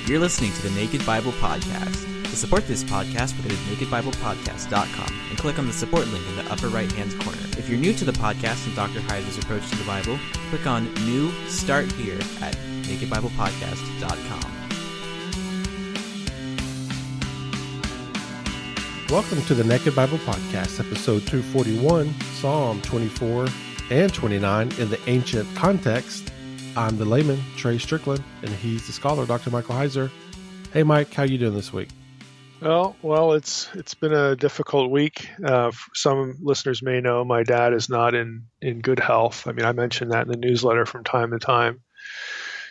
You're listening to the Naked Bible Podcast. To support this podcast, go to nakedbiblepodcast.com and click on the support link in the upper right-hand corner. If you're new to the podcast and Dr. Heiser's approach to the Bible, click on New Start Here at nakedbiblepodcast.com. Welcome to the Naked Bible Podcast, episode 241, Psalm 24 and 29 in the ancient context. I'm the layman, Trey Strickland, and he's the scholar, Dr. Michael Heiser. Hey, Mike, how you doing this week? Well, it's been a difficult week. Some listeners may know my dad is not in good health. I mean, I mentioned that in the newsletter from time to time.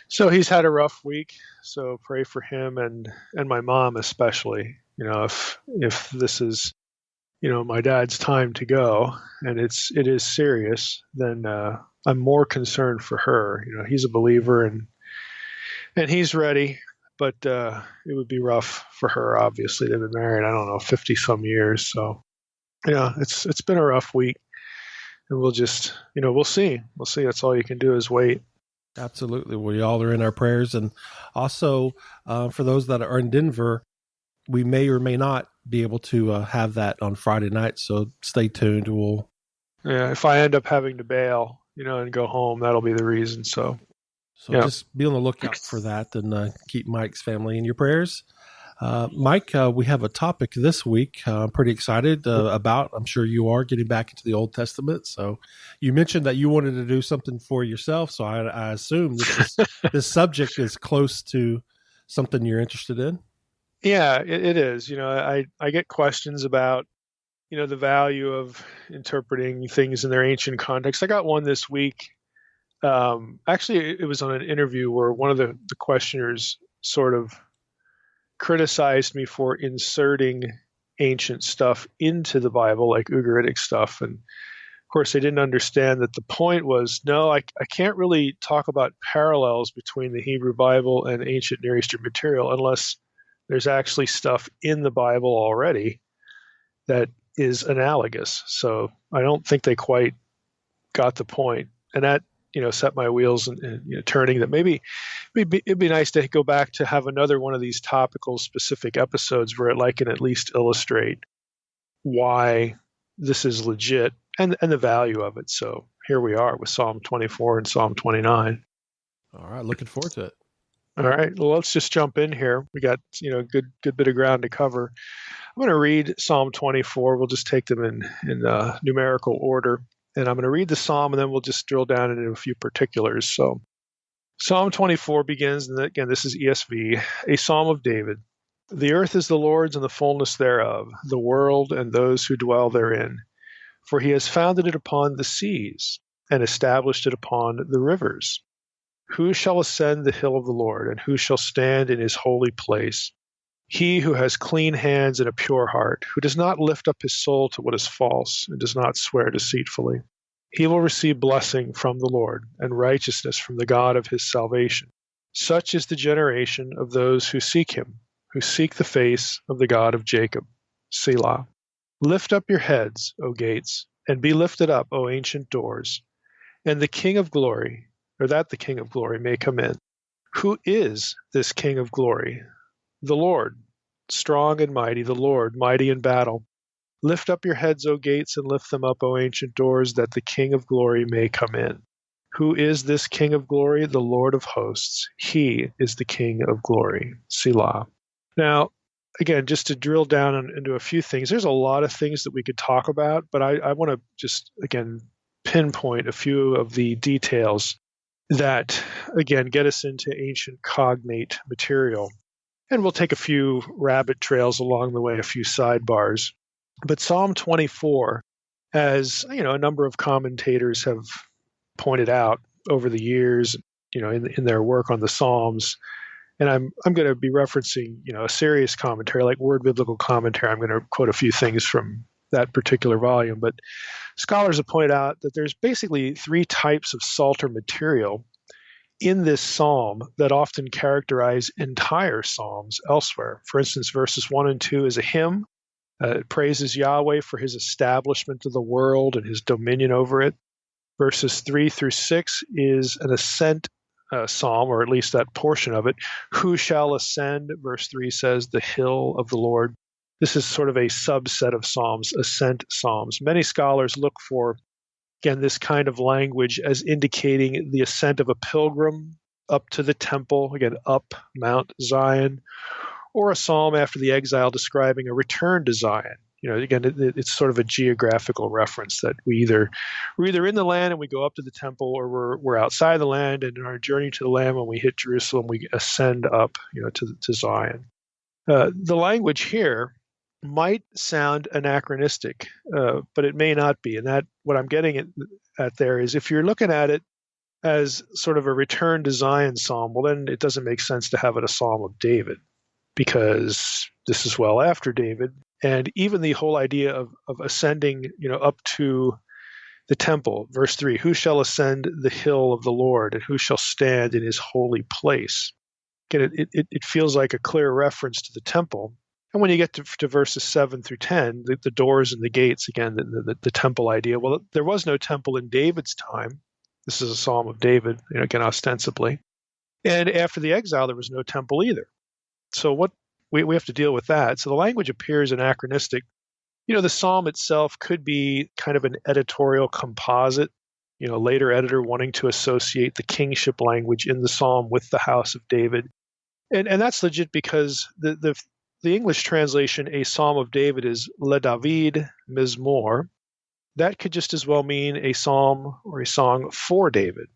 So he's had a rough week. So pray for him and my mom especially. You know, if this is, my dad's time to go and it is serious, then I'm more concerned for her. He's a believer and he's ready, but it would be rough for her. Obviously, they've been married, 50 some years. So, it's been a rough week, and we'll just, we'll see. We'll see. That's all you can do is wait. Absolutely. We all are in our prayers. And also for those that are in Denver, we may or may not be able to have that on Friday night. So stay tuned. If I end up having to bail, and go home, that'll be the reason. So just be on the lookout for that and keep Mike's family in your prayers. Mike, we have a topic this week I'm pretty excited about. I'm sure you are getting back into the Old Testament. So you mentioned that you wanted to do something for yourself. So I assume this subject is close to something you're interested in. Yeah, it is. I get questions about the value of interpreting things in their ancient context. I got one this week. Actually, it was on an interview where one of the questioners sort of criticized me for inserting ancient stuff into the Bible, like Ugaritic stuff. And of course, they didn't understand that the point was, no, I can't really talk about parallels between the Hebrew Bible and ancient Near Eastern material unless there's actually stuff in the Bible already that is analogous. So I don't think they quite got the point. And that, set my wheels and turning, that maybe it'd be nice to go back to have another one of these topical specific episodes where I can at least illustrate why this is legit and the value of it. So here we are with Psalm 24 and Psalm 29. All right. Looking forward to it. All right. Well, let's just jump in here. We got, good bit of ground to cover. I'm going to read Psalm 24. We'll just take them in numerical order. And I'm going to read the psalm, and then we'll just drill down into a few particulars. So Psalm 24 begins, and again, this is ESV, a psalm of David. The earth is the Lord's and the fullness thereof, the world and those who dwell therein. For he has founded it upon the seas and established it upon the rivers. Who shall ascend the hill of the Lord, and who shall stand in his holy place? He who has clean hands and a pure heart, who does not lift up his soul to what is false, and does not swear deceitfully. He will receive blessing from the Lord, and righteousness from the God of his salvation. Such is the generation of those who seek him, who seek the face of the God of Jacob. Selah. Lift up your heads, O gates, and be lifted up, O ancient doors, and the King of glory, the King of glory may come in. Who is this King of glory? The Lord, strong and mighty, the Lord, mighty in battle. Lift up your heads, O gates, and lift them up, O ancient doors, that the King of glory may come in. Who is this King of glory? The Lord of hosts. He is the King of glory. Selah. Now, again, just to drill down into a few things, there's a lot of things that we could talk about, but I want to just, again, pinpoint a few of the details that, again, get us into ancient cognate material. And we'll take a few rabbit trails along the way, a few sidebars. But Psalm 24, as a number of commentators have pointed out over the years, in their work on the Psalms, and I'm going to be referencing, a serious commentary like Word Biblical Commentary. I'm going to quote a few things from that particular volume. But scholars have pointed out that there's basically three types of Psalter material in this psalm that often characterize entire psalms elsewhere. For instance, verses 1 and 2 is a hymn. It praises Yahweh for his establishment of the world and his dominion over it. Verses 3 through 6 is an ascent psalm, or at least that portion of it. Who shall ascend? Verse 3 says, the hill of the Lord. This is sort of a subset of psalms, ascent psalms. Many scholars look for, again, this kind of language as indicating the ascent of a pilgrim up to the temple, again, up Mount Zion, or a psalm after the exile describing a return to Zion. Again, it's sort of a geographical reference that we're either in the land and we go up to the temple, or we're outside the land, and in our journey to the land, when we hit Jerusalem, we ascend up, to Zion. The language here might sound anachronistic, but it may not be. And that what I'm getting at there is, if you're looking at it as sort of a return to Zion psalm, well, then it doesn't make sense to have it a psalm of David, because this is well after David. And even the whole idea of ascending, up to the temple, verse 3, who shall ascend the hill of the Lord, and who shall stand in his holy place? Again, it feels like a clear reference to the temple. And when you get to verses 7 through 10, the doors and the gates, again, the temple idea, well, there was no temple in David's time. This is a psalm of David, again, ostensibly. And after the exile, there was no temple either. So what we have to deal with that. So the language appears anachronistic. The psalm itself could be kind of an editorial composite, later editor wanting to associate the kingship language in the psalm with the house of David. And that's legit, because the English translation, a psalm of David, is Le David Mizmor. That could just as well mean a psalm or a song for David,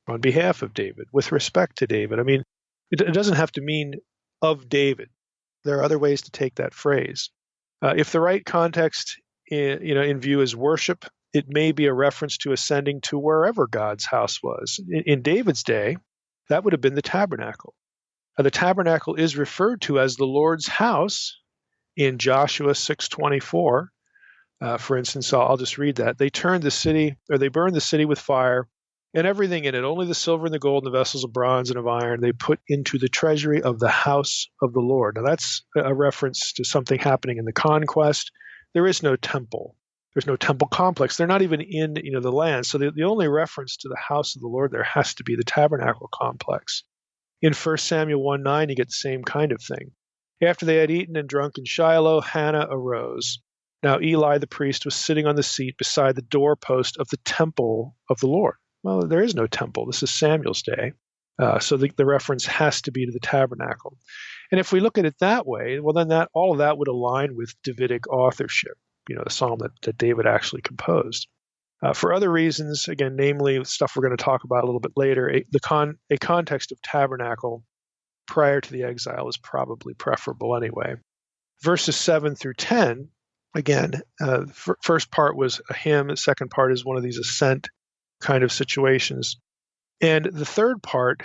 on behalf of David, with respect to David. I mean, it doesn't have to mean of David. There are other ways to take that phrase. If the right context, in view is worship, it may be a reference to ascending to wherever God's house was. In David's day, that would have been the tabernacle. The tabernacle is referred to as the Lord's house in Joshua 6:24. For instance, I'll just read that. They burned the city with fire, and everything in it, only the silver and the gold and the vessels of bronze and of iron, they put into the treasury of the house of the Lord. Now that's a reference to something happening in the conquest. There is no temple. There's no temple complex. They're not even in the land. So the only reference to the house of the Lord there has to be the tabernacle complex. In 1 Samuel 1:9, you get the same kind of thing. After they had eaten and drunk in Shiloh, Hannah arose. Now Eli the priest was sitting on the seat beside the doorpost of the temple of the Lord. Well, there is no temple. This is Samuel's day. So the reference has to be to the tabernacle. And if we look at it that way, well, then all of that would align with Davidic authorship, the psalm that David actually composed. For other reasons, again, namely stuff we're going to talk about a little bit later, a context of tabernacle prior to the exile is probably preferable anyway. Verses 7 through 10, again, first part was a hymn. The second part is one of these ascent kind of situations. And the third part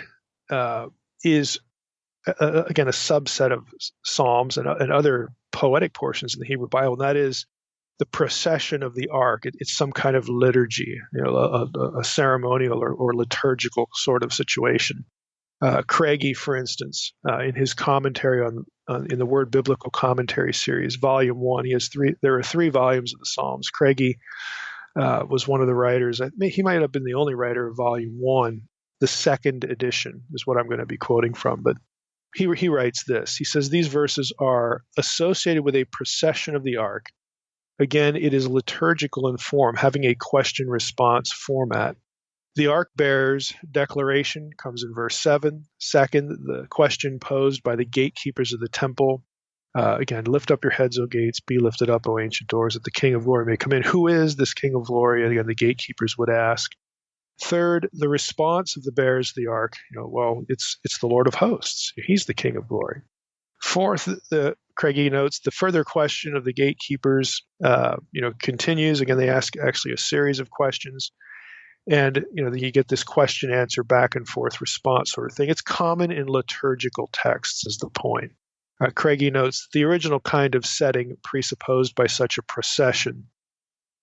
is, again, a subset of psalms and other poetic portions in the Hebrew Bible, and that is the procession of the ark. It's some kind of liturgy, a ceremonial or liturgical sort of situation. Craigie, for instance, in his commentary in the Word Biblical Commentary series, Volume 1, there are 3 volumes of the Psalms. Craigie was one of the writers. He might have been the only writer of Volume 1. The second edition is what I'm going to be quoting from. But he writes this. He says, these verses are associated with a procession of the ark. Again, it is liturgical in form, having a question-response format. The ark bearer's declaration comes in verse 7. Second, the question posed by the gatekeepers of the temple. Again, lift up your heads, O gates, be lifted up, O ancient doors, that the King of glory may come in. Who is this King of glory? And again, the gatekeepers would ask. Third, the response of the bearers of the ark. Well, it's the Lord of hosts. He's the King of glory. Fourth, Craigie notes the further question of the gatekeepers, continues. Again, they ask actually a series of questions. And, you get this question, answer, back and forth response sort of thing. It's common in liturgical texts is the point. Craigie notes the original kind of setting presupposed by such a procession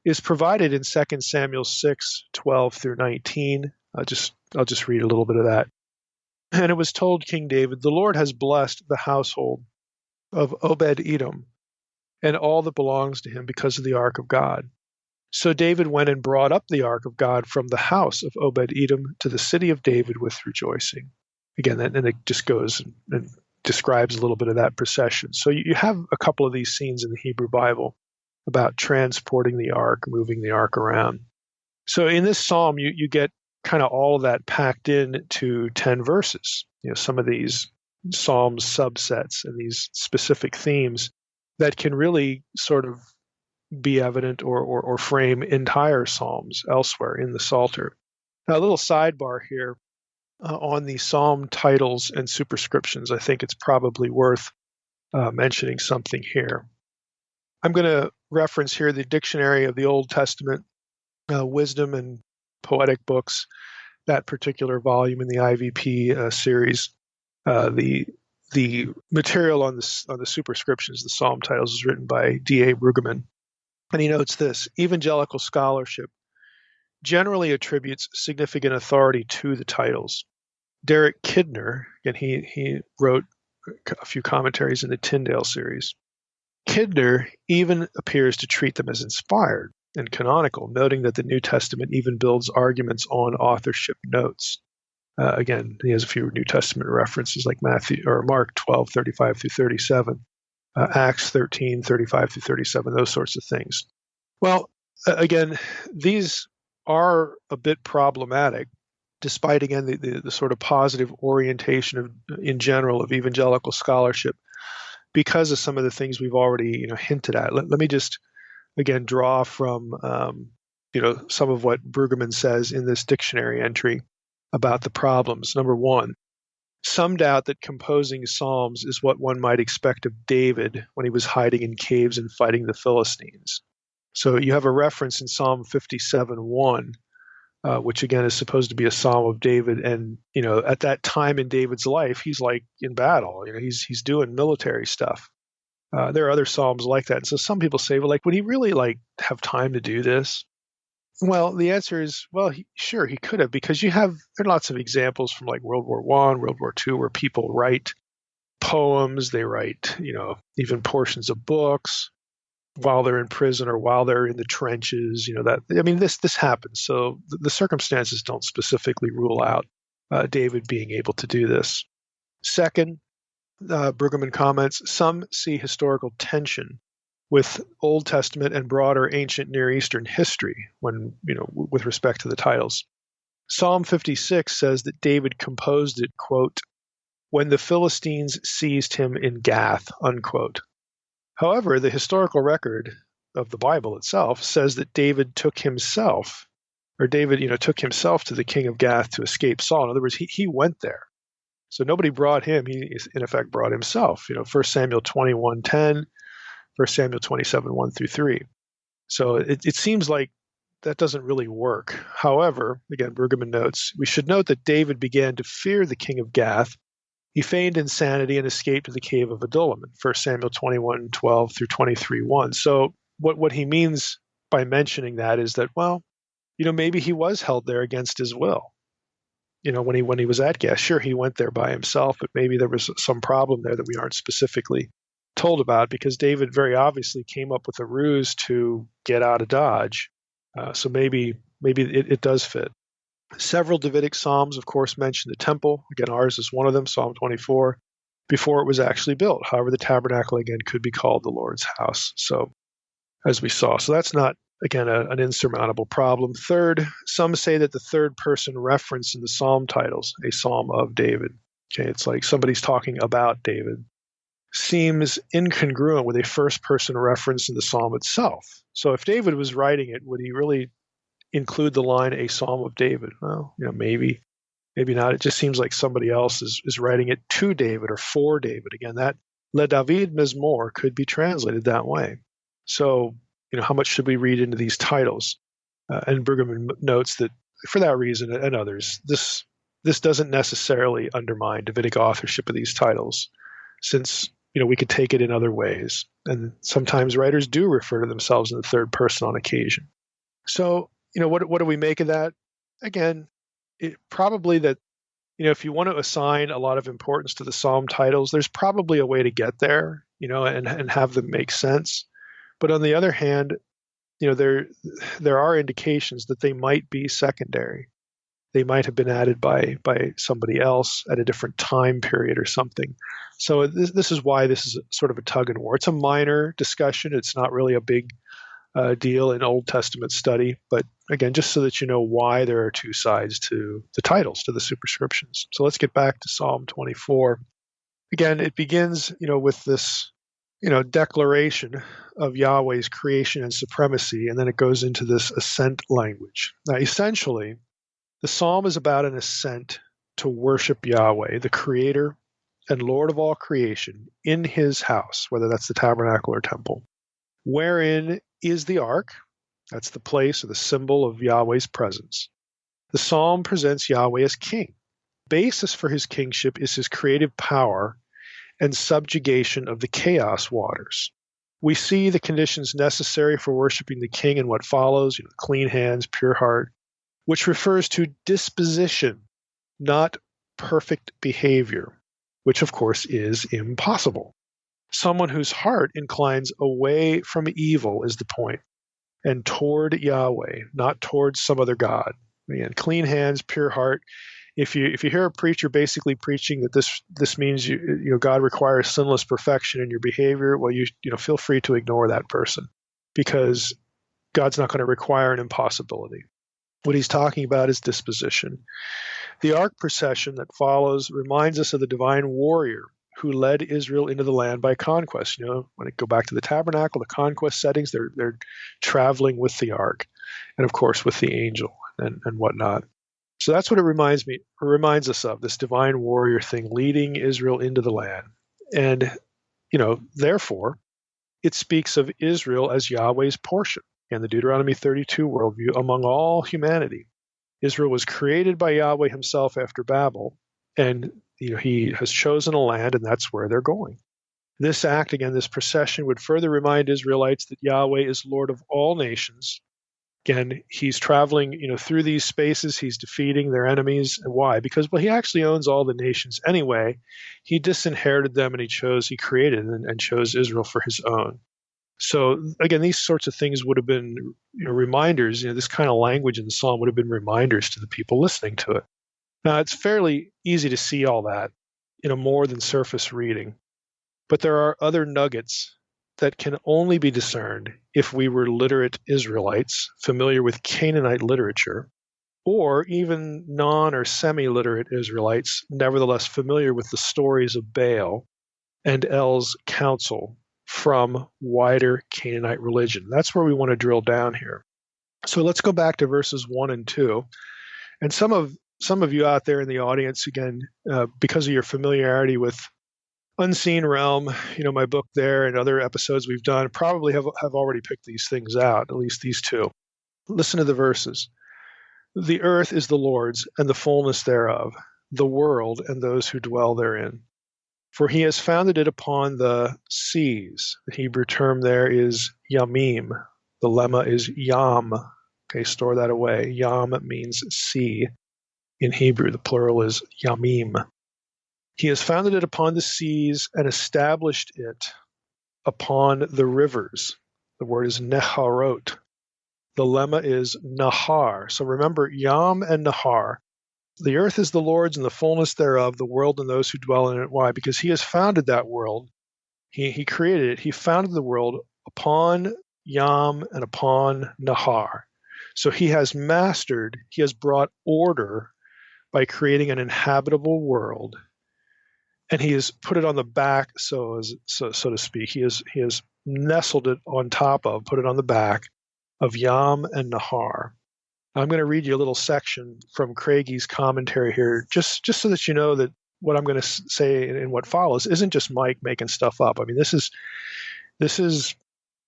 is provided in 2 Samuel 6:12 through 19. I'll just read a little bit of that. And it was told King David, the Lord has blessed the household of Obed-Edom and all that belongs to him because of the ark of God. So David went and brought up the ark of God from the house of Obed-Edom to the city of David with rejoicing. Again, and it just goes and describes a little bit of that procession. So you have a couple of these scenes in the Hebrew Bible about transporting the ark, moving the ark around. So in this psalm, you get kind of all of that packed in to 10 verses. Some of these psalm subsets and these specific themes that can really sort of be evident or frame entire psalms elsewhere in the Psalter. Now, a little sidebar here on the psalm titles and superscriptions. I think it's probably worth mentioning something here. I'm going to reference here the Dictionary of the Old Testament, Wisdom and Poetic Books, that particular volume in the IVP series. The material on the superscriptions, the psalm titles, is written by D.A. Brueggemann. And he notes this: evangelical scholarship generally attributes significant authority to the titles. Derek Kidner, and he wrote a few commentaries in the Tyndale series. Kidner even appears to treat them as inspired and canonical, noting that the New Testament even builds arguments on authorship notes. Again, he has a few New Testament references like Mark 12:35 through 37, Acts 13:35 through 37, those sorts of things. Well, again, these are a bit problematic, despite, again, the sort of positive orientation in general of evangelical scholarship, because of some of the things we've already hinted at. Let me just, again, draw from some of what Brueggemann says in this dictionary entry about the problems. Number one, some doubt that composing psalms is what one might expect of David when he was hiding in caves and fighting the Philistines. So you have a reference in Psalm 57:1, which again is supposed to be a psalm of David. And at that time in David's life, he's like in battle. He's doing military stuff. There are other psalms like that. And so some people say, well, would he really have time to do this? Well, the answer is, sure, he could have, because there are lots of examples from World War I, World War II, where people write poems, they write, even portions of books while they're in prison or while they're in the trenches. This happens. So the circumstances don't specifically rule out David being able to do this. Second, Brueggemann comments, some see historical tension with Old Testament and broader ancient Near Eastern history with respect to the titles. Psalm 56 says that David composed it, quote, when the Philistines seized him in Gath, unquote. However, the historical record of the Bible itself says that David took himself to the king of Gath to escape Saul. In other words, he went there. So nobody brought him. He, in effect, brought himself. 1 Samuel 21:10, 1 Samuel 27:1 through 3. So it seems like that doesn't really work. However, again, Brueggemann notes, we should note that David began to fear the king of Gath. He feigned insanity and escaped to the cave of Adullam in 1 Samuel 21:12 through 23:1. So what he means by mentioning that is that, maybe he was held there against his will. When he was at Gath, sure, he went there by himself, but maybe there was some problem there that we aren't specifically told about, because David very obviously came up with a ruse to get out of Dodge. So maybe it does fit. Several Davidic psalms, of course, mention the temple. Again, ours is one of them, Psalm 24, before it was actually built. However, the tabernacle, again, could be called the Lord's house. So, as we saw. So that's not, again, an insurmountable problem. Third, some say that the third person reference in the psalm titles, a psalm of David. Okay, it's like somebody's talking about David. Seems incongruent with a first person reference in the psalm itself. So if David was writing it, would he really include the line, a psalm of David? Well, maybe not. It just seems like somebody else is writing it to David or for David. Again, that Le David Mizmor could be translated that way. So, how much should we read into these titles? And Brueggemann notes that for that reason and others, this doesn't necessarily undermine Davidic authorship of these titles, since we could take it in other ways. And sometimes writers do refer to themselves in the third person on occasion. So, what do we make of that? Again, probably that, if you want to assign a lot of importance to the psalm titles, there's probably a way to get there, and have them make sense. But on the other hand, there are indications that they might be secondary. They might have been added by somebody else at a different time period or something. So this is why this is sort of a tug and war. It's a minor discussion. It's not really a big deal in Old Testament study. But again, just so that you know why there are two sides to the titles, to the superscriptions. So let's get back to Psalm 24. Again, it begins, with this, declaration of Yahweh's creation and supremacy, and then it goes into this ascent language. Now, essentially, the psalm is about an ascent to worship Yahweh, the creator and Lord of all creation, in his house, whether that's the tabernacle or temple, wherein is the ark. That's the place or the symbol of Yahweh's presence. The psalm presents Yahweh as king. The basis for his kingship is his creative power and subjugation of the chaos waters. We see the conditions necessary for worshiping the king in what follows, clean hands, pure heart, which refers to disposition, not perfect behavior, which of course is impossible. Someone whose heart inclines away from evil is the point, and toward Yahweh, not towards some other god. Again, clean hands, pure heart. If you hear a preacher basically preaching that this means God requires sinless perfection in your behavior, well, you feel free to ignore that person, because God's not going to require an impossibility. What he's talking about is disposition. The ark procession that follows reminds us of the divine warrior who led Israel into the land by conquest. When it go back to the tabernacle, the conquest settings, they're traveling with the ark, and of course with the angel and whatnot. So that's what it reminds us of, this divine warrior thing leading Israel into the land. And, therefore, it speaks of Israel as Yahweh's portion. And the Deuteronomy 32 worldview among all humanity. Israel was created by Yahweh himself after Babel, and he has chosen a land, and that's where they're going. This act, again, this procession, would further remind Israelites that Yahweh is Lord of all nations. Again, he's traveling, through these spaces. He's defeating their enemies. And why? Because, he actually owns all the nations anyway. He disinherited them, and he created and chose Israel for his own. So, again, these sorts of things would have been reminders. This kind of language in the psalm would have been reminders to the people listening to it. Now, it's fairly easy to see all that in a more than surface reading. But there are other nuggets that can only be discerned if we were literate Israelites, familiar with Canaanite literature, or even non- or semi-literate Israelites, nevertheless familiar with the stories of Baal and El's counsel from wider Canaanite religion. That's where we want to drill down here. So let's go back to verses 1 and 2. And some of you out there in the audience, again, because of your familiarity with Unseen Realm, my book there and other episodes we've done, probably have already picked these things out, at least these two. Listen to the verses. The earth is the Lord's, and the fullness thereof, the world and those who dwell therein. For he has founded it upon the seas. The Hebrew term there is yamim. The lemma is yam. Okay, store that away. Yam means sea. In Hebrew, the plural is yamim. He has founded it upon the seas and established it upon the rivers. The word is neharot. The lemma is nahar. So remember, yam and nahar. The earth is the Lord's and the fullness thereof, the world and those who dwell in it. Why? Because he has founded that world. He created it. He founded the world upon yam and upon nahar. So he has brought order by creating an inhabitable world. And he has put it on the back, so to speak. He has nestled it on top of, put it on the back of Yam and Nahar. I'm going to read you a little section from Craigie's commentary here, just so that you know that what I'm going to say in what follows isn't just Mike making stuff up. I mean, this is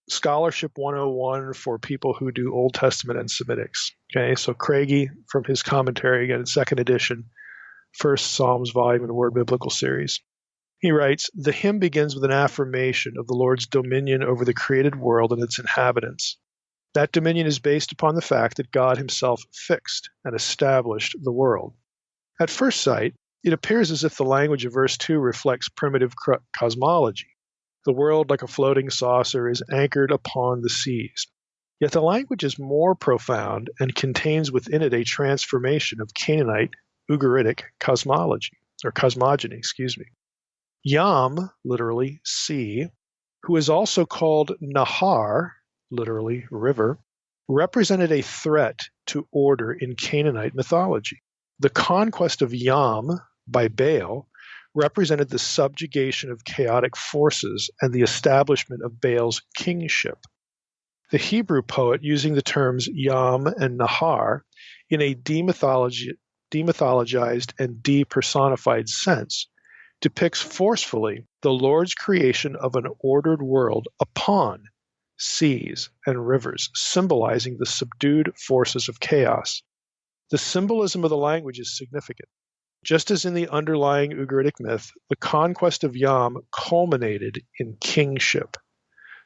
scholarship 101 for people who do Old Testament and Semitics. Okay, so Craigie from his commentary, again, in second edition, First Psalms volume in the Word Biblical series. He writes, the hymn begins with an affirmation of the Lord's dominion over the created world and its inhabitants. That dominion is based upon the fact that God himself fixed and established the world. At first sight, it appears as if the language of verse 2 reflects primitive cosmology. The world, like a floating saucer, is anchored upon the seas. Yet the language is more profound and contains within it a transformation of Canaanite Ugaritic cosmogony. Yam, literally sea, who is also called Nahar, literally river, represented a threat to order in Canaanite mythology. The conquest of Yam by Baal represented the subjugation of chaotic forces and the establishment of Baal's kingship. The Hebrew poet, using the terms Yam and Nahar in a demythologized and depersonified sense, depicts forcefully the Lord's creation of an ordered world upon seas and rivers, symbolizing the subdued forces of chaos. The symbolism of the language is significant. Just as in the underlying Ugaritic myth, the conquest of Yam culminated in kingship.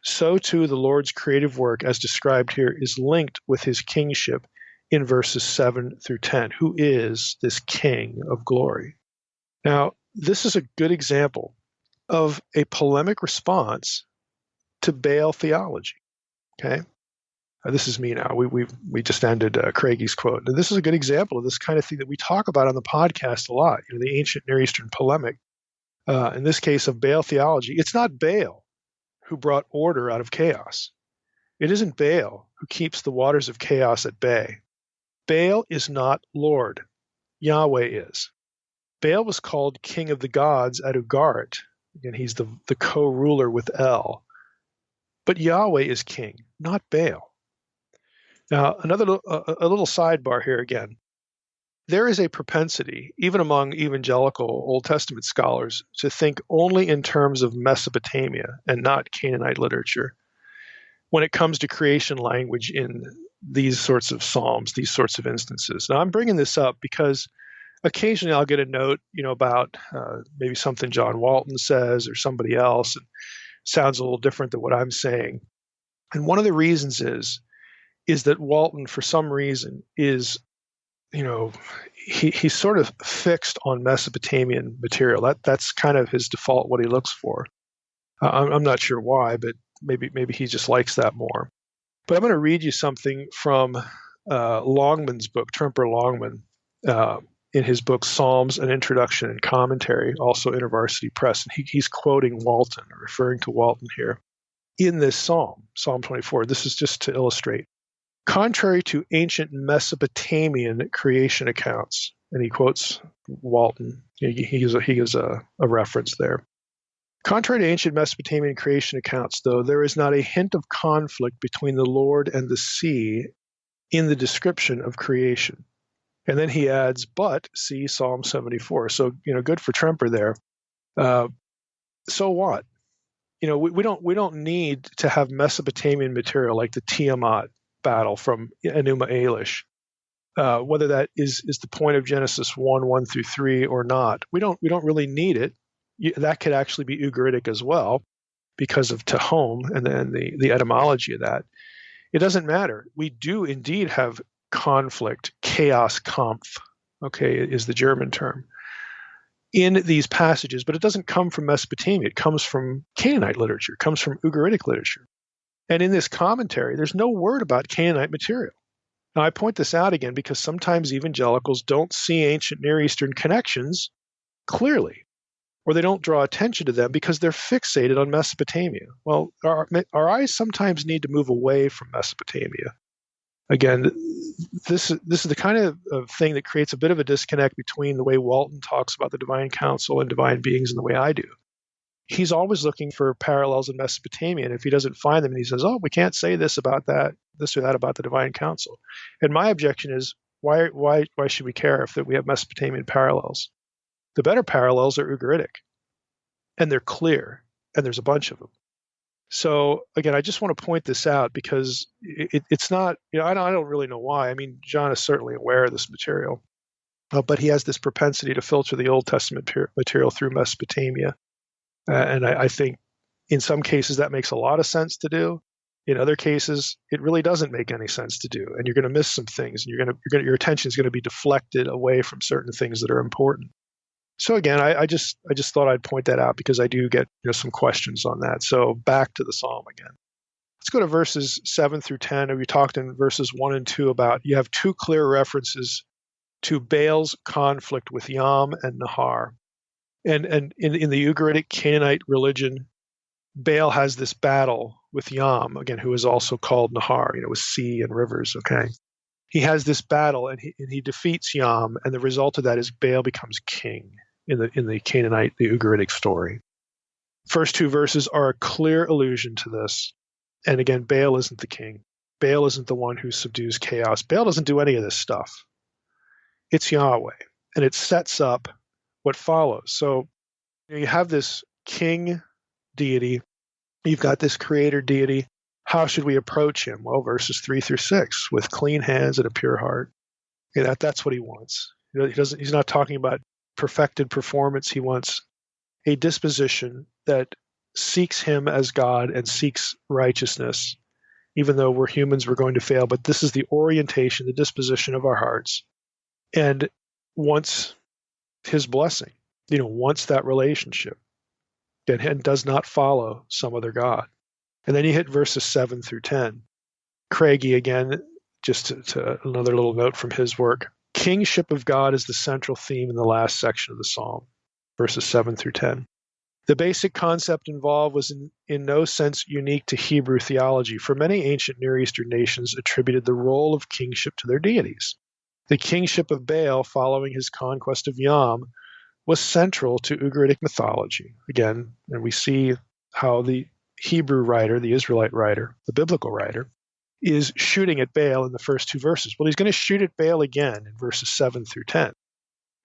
So too the Lord's creative work, as described here, is linked with his kingship in verses 7 through 10. Who is this King of glory? Now, this is a good example of a polemic response to Baal theology. Okay, this is me now. We just ended Craigie's quote, and this is a good example of this kind of thing that we talk about on the podcast a lot. The ancient Near Eastern polemic. In this case of Baal theology, it's not Baal who brought order out of chaos. It isn't Baal who keeps the waters of chaos at bay. Baal is not Lord. Yahweh is. Baal was called king of the gods at Ugarit. Again, he's the co-ruler with El. But Yahweh is king, not Baal. Now, a little sidebar here again. There is a propensity, even among evangelical Old Testament scholars, to think only in terms of Mesopotamia and not Canaanite literature when it comes to creation language in these sorts of psalms, these sorts of instances. Now, I'm bringing this up because occasionally I'll get a note, about maybe something John Walton says or somebody else, and sounds a little different than what I'm saying. And one of the reasons is that Walton, for some reason, is, he's sort of fixed on Mesopotamian material. That's kind of his default, what he looks for. I'm not sure why, but maybe he just likes that more. But I'm going to read you something from Longman's book, Tremper Longman, in his book Psalms, An Introduction and Commentary, also InterVarsity Press. And he's quoting Walton, or referring to Walton here, in this psalm, Psalm 24. This is just to illustrate. Contrary to ancient Mesopotamian creation accounts, and he quotes Walton, he gives a reference there. Contrary to ancient Mesopotamian creation accounts, though, there is not a hint of conflict between the Lord and the sea in the description of creation. And then he adds, but see Psalm 74. So, good for Tremper there. So what? We don't need to have Mesopotamian material like the Tiamat battle from Enuma Elish, whether that is the point of Genesis 1 through 3 or not. We don't really need it. That could actually be Ugaritic as well because of Tehom and then the etymology of that. It doesn't matter. We do indeed have conflict, Chaos Kampf, is the German term, in these passages, but it doesn't come from Mesopotamia. It comes from Canaanite literature, comes from Ugaritic literature. And in this commentary, there's no word about Canaanite material. Now, I point this out again because sometimes evangelicals don't see ancient Near Eastern connections clearly, or they don't draw attention to them because they're fixated on Mesopotamia. Well, our eyes sometimes need to move away from Mesopotamia. Again, this is the kind of thing that creates a bit of a disconnect between the way Walton talks about the divine counsel and divine beings and the way I do. He's always looking for parallels in Mesopotamia, and if he doesn't find them, and he says, we can't say this about that, this or that about the divine counsel. And my objection is, why should we care if we have Mesopotamian parallels? The better parallels are Ugaritic, and they're clear, and there's a bunch of them. So again, I just want to point this out because it's not, I don't really know why. I mean, John is certainly aware of this material, but he has this propensity to filter the Old Testament material through Mesopotamia. And I think in some cases that makes a lot of sense to do. In other cases, it really doesn't make any sense to do, and you're going to miss some things, and your attention is going to be deflected away from certain things that are important. So again, I just thought I'd point that out because I do get some questions on that. So back to the psalm again. Let's go to verses 7 through 10. We talked in verses 1 and 2 about you have two clear references to Baal's conflict with Yam and Nahar. And in the Ugaritic Canaanite religion, Baal has this battle with Yam, again, who is also called Nahar, with sea and rivers, okay? He has this battle, and he defeats Yam, and the result of that is Baal becomes king in the Canaanite, the Ugaritic story. First two verses are a clear allusion to this. And again, Baal isn't the king. Baal isn't the one who subdues chaos. Baal doesn't do any of this stuff. It's Yahweh, and it sets up what follows. So you have this king deity. You've got this creator deity. How should we approach him? Well, verses 3 through 6, with clean hands and a pure heart. That's what he wants. He's not talking about perfected performance. He wants a disposition that seeks him as God and seeks righteousness. Even though we're humans, we're going to fail. But this is the orientation, the disposition of our hearts. And wants his blessing, wants that relationship. And does not follow some other God. And then you hit verses 7 through 10. Craigie, again, just to another little note from his work. Kingship of God is the central theme in the last section of the psalm, verses 7 through 10. The basic concept involved was in no sense unique to Hebrew theology, for many ancient Near Eastern nations attributed the role of kingship to their deities. The kingship of Baal, following his conquest of Yam, was central to Ugaritic mythology. Again, and we see how the Hebrew writer, the Israelite writer, the biblical writer, is shooting at Baal in the first two verses. Well, he's going to shoot at Baal again in verses 7 through 10.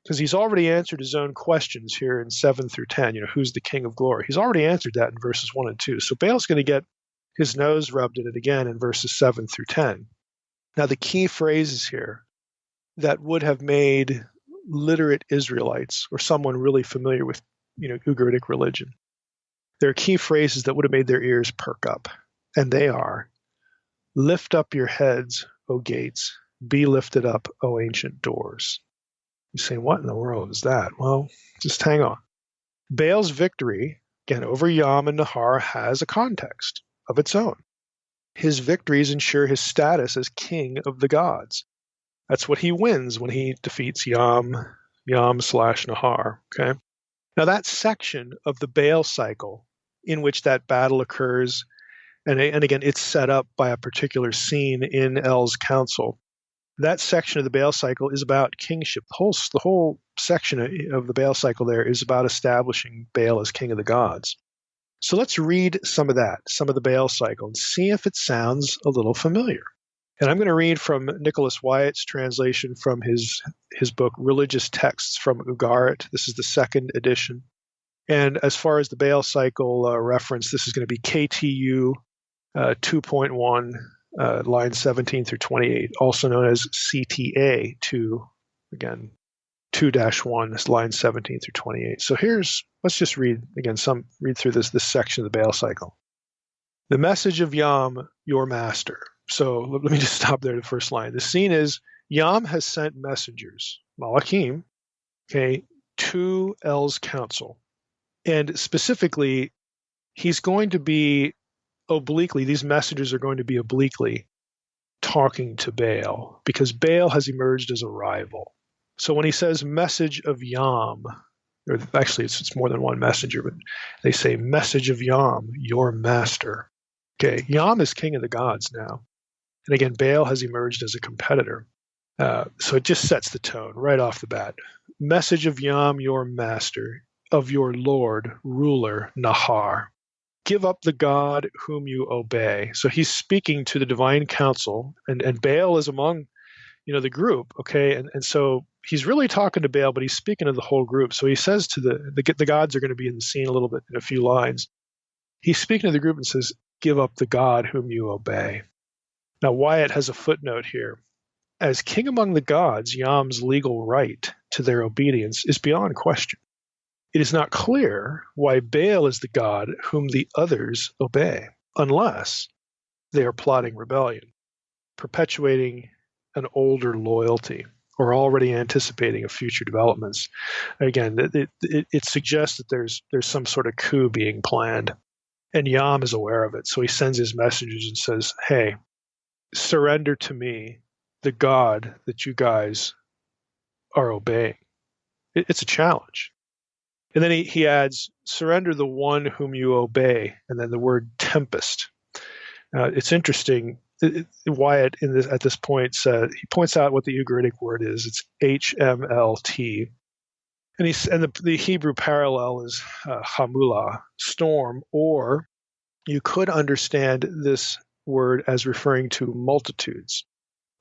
Because he's already answered his own questions here in 7 through 10. Who's the king of glory? He's already answered that in verses 1 and 2. So Baal's going to get his nose rubbed in it again in verses 7 through 10. Now, the key phrases here that would have made literate Israelites or someone really familiar with, Ugaritic religion, there are key phrases that would have made their ears perk up. And they are, lift up your heads, O gates, be lifted up, O ancient doors. You say, what in the world is that? Well, just hang on. Baal's victory, again, over Yam and Nahar has a context of its own. His victories ensure his status as king of the gods. That's what he wins when he defeats Yam/Nahar. Okay. Now that section of the Baal cycle in which that battle occurs, and again, it's set up by a particular scene in El's council. That section of the Baal cycle is about kingship. The whole section of the Baal cycle there is about establishing Baal as king of the gods. So let's read some of that, some of the Baal cycle, and see if it sounds a little familiar. And I'm going to read from Nicholas Wyatt's translation from his book, Religious Texts from Ugarit. This is the second edition. And as far as the Baal cycle reference, this is going to be KTU 2.1, line 17 through 28, also known as CTA 2, again, 2-1, line 17 through 28. So let's just read through this section of the Baal cycle. The message of Yam, your master. So let me just stop there, the first line. The scene is Yam has sent messengers, Malachim, to El's council. And specifically, he's going to be these messengers are going to be obliquely talking to Baal, because Baal has emerged as a rival. So when he says message of Yam, or actually it's more than one messenger, but they say message of Yam, your master. Okay, Yam is king of the gods now. And again, Baal has emerged as a competitor. So it just sets the tone right off the bat. Message of Yam, your master, of your lord, ruler, Nahar. Give up the God whom you obey. So he's speaking to the divine council, and Baal is among, the group, okay? And so he's really talking to Baal, but he's speaking to the whole group. So he says to the gods are going to be in the scene a little bit in a few lines. He's speaking to the group and says, give up the God whom you obey. Now, Wyatt has a footnote here. As king among the gods, Yam's legal right to their obedience is beyond question. It is not clear why Baal is the god whom the others obey, unless they are plotting rebellion, perpetuating an older loyalty, or already anticipating of future developments. Again, it suggests that there's some sort of coup being planned. And Yam is aware of it. So he sends his messengers and says, hey, surrender to me, the God that you guys are obeying. It's a challenge. And then he adds, surrender the one whom you obey, and then the word tempest. It's interesting. Wyatt at this point said, he points out what the Ugaritic word is. It's HMLT. And the Hebrew parallel is hamulah, storm, or you could understand this word as referring to multitudes.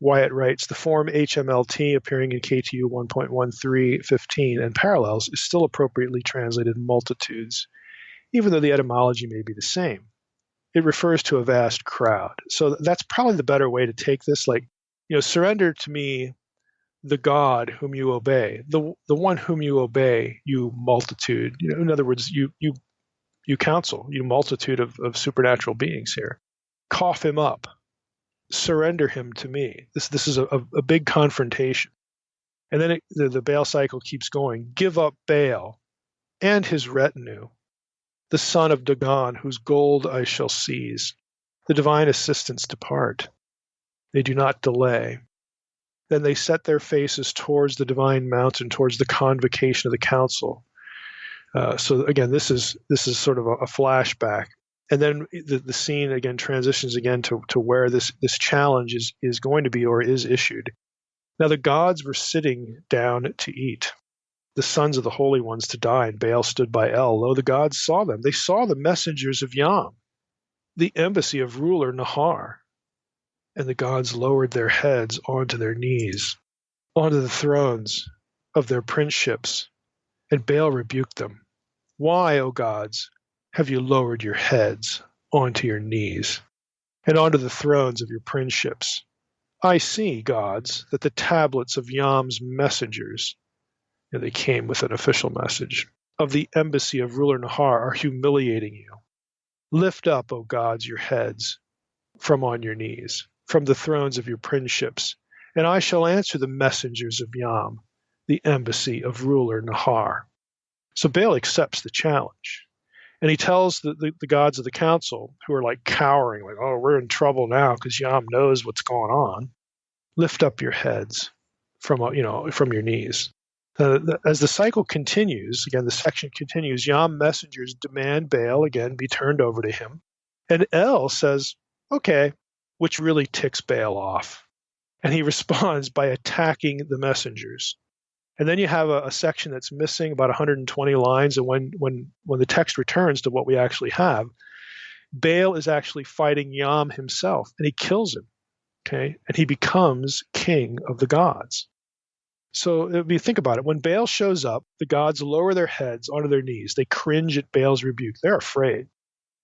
Wyatt writes, the form HMLT appearing in KTU 1.1315 and parallels is still appropriately translated multitudes, even though the etymology may be the same. It refers to a vast crowd. So that's probably the better way to take this. Like, surrender to me, the God whom you obey, the one whom you obey, you multitude. In other words, you counsel, you multitude of supernatural beings here. Cough him up. Surrender him to me. This is a big confrontation. And then the Baal cycle keeps going. Give up Baal and his retinue, the son of Dagon, whose gold I shall seize. The divine assistants depart. They do not delay. Then they set their faces towards the divine mountain, towards the convocation of the council. So again, this is sort of a flashback. And then the scene again transitions again to where this challenge is going to be or is issued. Now the gods were sitting down to eat, the sons of the holy ones to dine. Baal stood by El. Lo, the gods saw them. They saw the messengers of Yam, the embassy of ruler Nahar. And the gods lowered their heads onto their knees, onto the thrones of their princeships. And Baal rebuked them. Why, O gods, have you lowered your heads onto your knees and onto the thrones of your princeships? I see, gods, that the tablets of Yam's messengers, and they came with an official message, of the embassy of ruler Nahar are humiliating you. Lift up, O gods, your heads from on your knees, from the thrones of your princeships, and I shall answer the messengers of Yam, the embassy of ruler Nahar. So Baal accepts the challenge. And he tells the gods of the council, who are like cowering, like, oh, we're in trouble now because Yam knows what's going on. Lift up your heads from your knees. As the cycle continues, again, the section continues, Yam messengers demand Baal again be turned over to him. And El says, okay, which really ticks Baal off. And he responds by attacking the messengers. And then you have a section that's missing about 120 lines. And when the text returns to what we actually have, Baal is actually fighting Yam himself, and he kills him. Okay, and he becomes king of the gods. So if you think about it, when Baal shows up, the gods lower their heads onto their knees. They cringe at Baal's rebuke. They're afraid,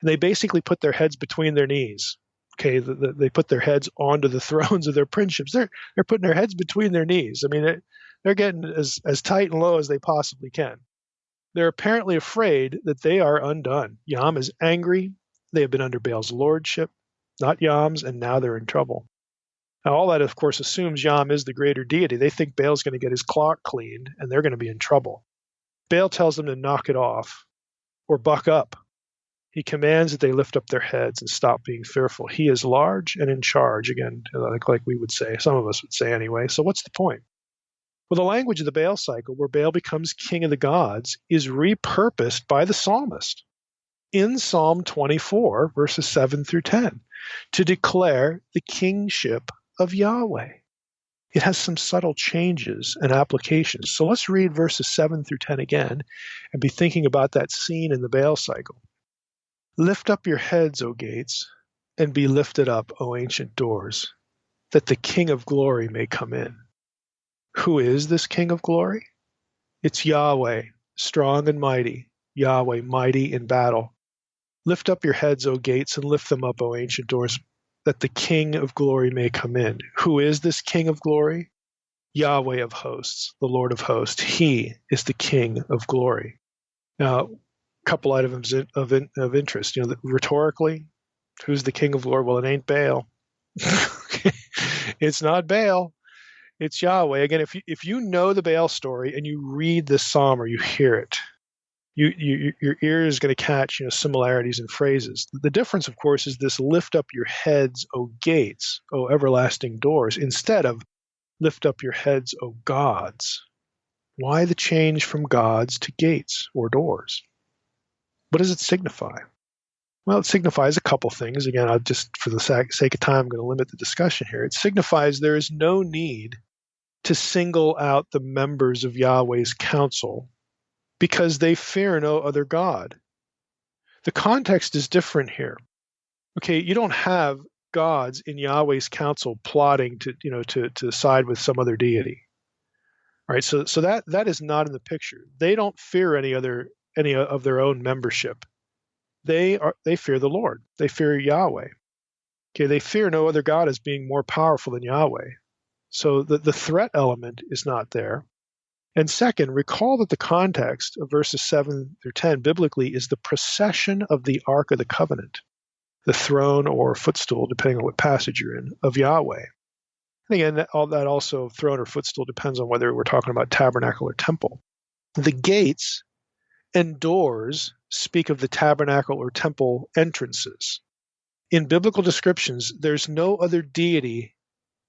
and they basically put their heads between their knees. Okay, they put their heads onto the thrones of their princeships. They're putting their heads between their knees. I mean, they're getting as tight and low as they possibly can. They're apparently afraid that they are undone. Yam is angry. They have been under Baal's lordship, not Yam's, and now they're in trouble. Now, all that, of course, assumes Yam is the greater deity. They think Baal's going to get his clock cleaned, and they're going to be in trouble. Baal tells them to knock it off or buck up. He commands that they lift up their heads and stop being fearful. He is large and in charge, again, like we would say, some of us would say anyway. So what's the point? Well, the language of the Baal cycle, where Baal becomes king of the gods, is repurposed by the psalmist in Psalm 24, verses 7 through 10, to declare the kingship of Yahweh. It has some subtle changes and applications. So let's read verses 7 through 10 again and be thinking about that scene in the Baal cycle. Lift up your heads, O gates, and be lifted up, O ancient doors, that the King of glory may come in. Who is this King of glory? It's Yahweh, strong and mighty, Yahweh, mighty in battle. Lift up your heads, O gates, and lift them up, O ancient doors, that the King of glory may come in. Who is this King of glory? Yahweh of hosts, the Lord of hosts. He is the King of glory. Now, a couple items of interest. Rhetorically, who's the King of glory? Well, it ain't Baal. It's not Baal. It's Yahweh. Again, if you know the Baal story and you read this psalm or you hear it, Your ear is going to catch similarities in phrases. The difference, of course, is this lift up your heads, O gates, O everlasting doors, instead of lift up your heads, O gods. Why the change from gods to gates or doors? What does it signify? Well, it signifies a couple things. Again, I'll just, for the sake of time, I'm going to limit the discussion here. It signifies there is no need to single out the members of Yahweh's council because they fear no other God. The context is different here. Okay, you don't have gods in Yahweh's council plotting to side with some other deity. All right, so that is not in the picture. They don't fear any of their own membership. They fear the Lord. They fear Yahweh. Okay, they fear no other God as being more powerful than Yahweh. So the threat element is not there. And second, recall that the context of verses 7 through 10 biblically is the procession of the Ark of the Covenant, the throne or footstool, depending on what passage you're in, of Yahweh. And again, all that also, throne or footstool, depends on whether we're talking about tabernacle or temple. The gates and doors speak of the tabernacle or temple entrances. In biblical descriptions, there's no other deity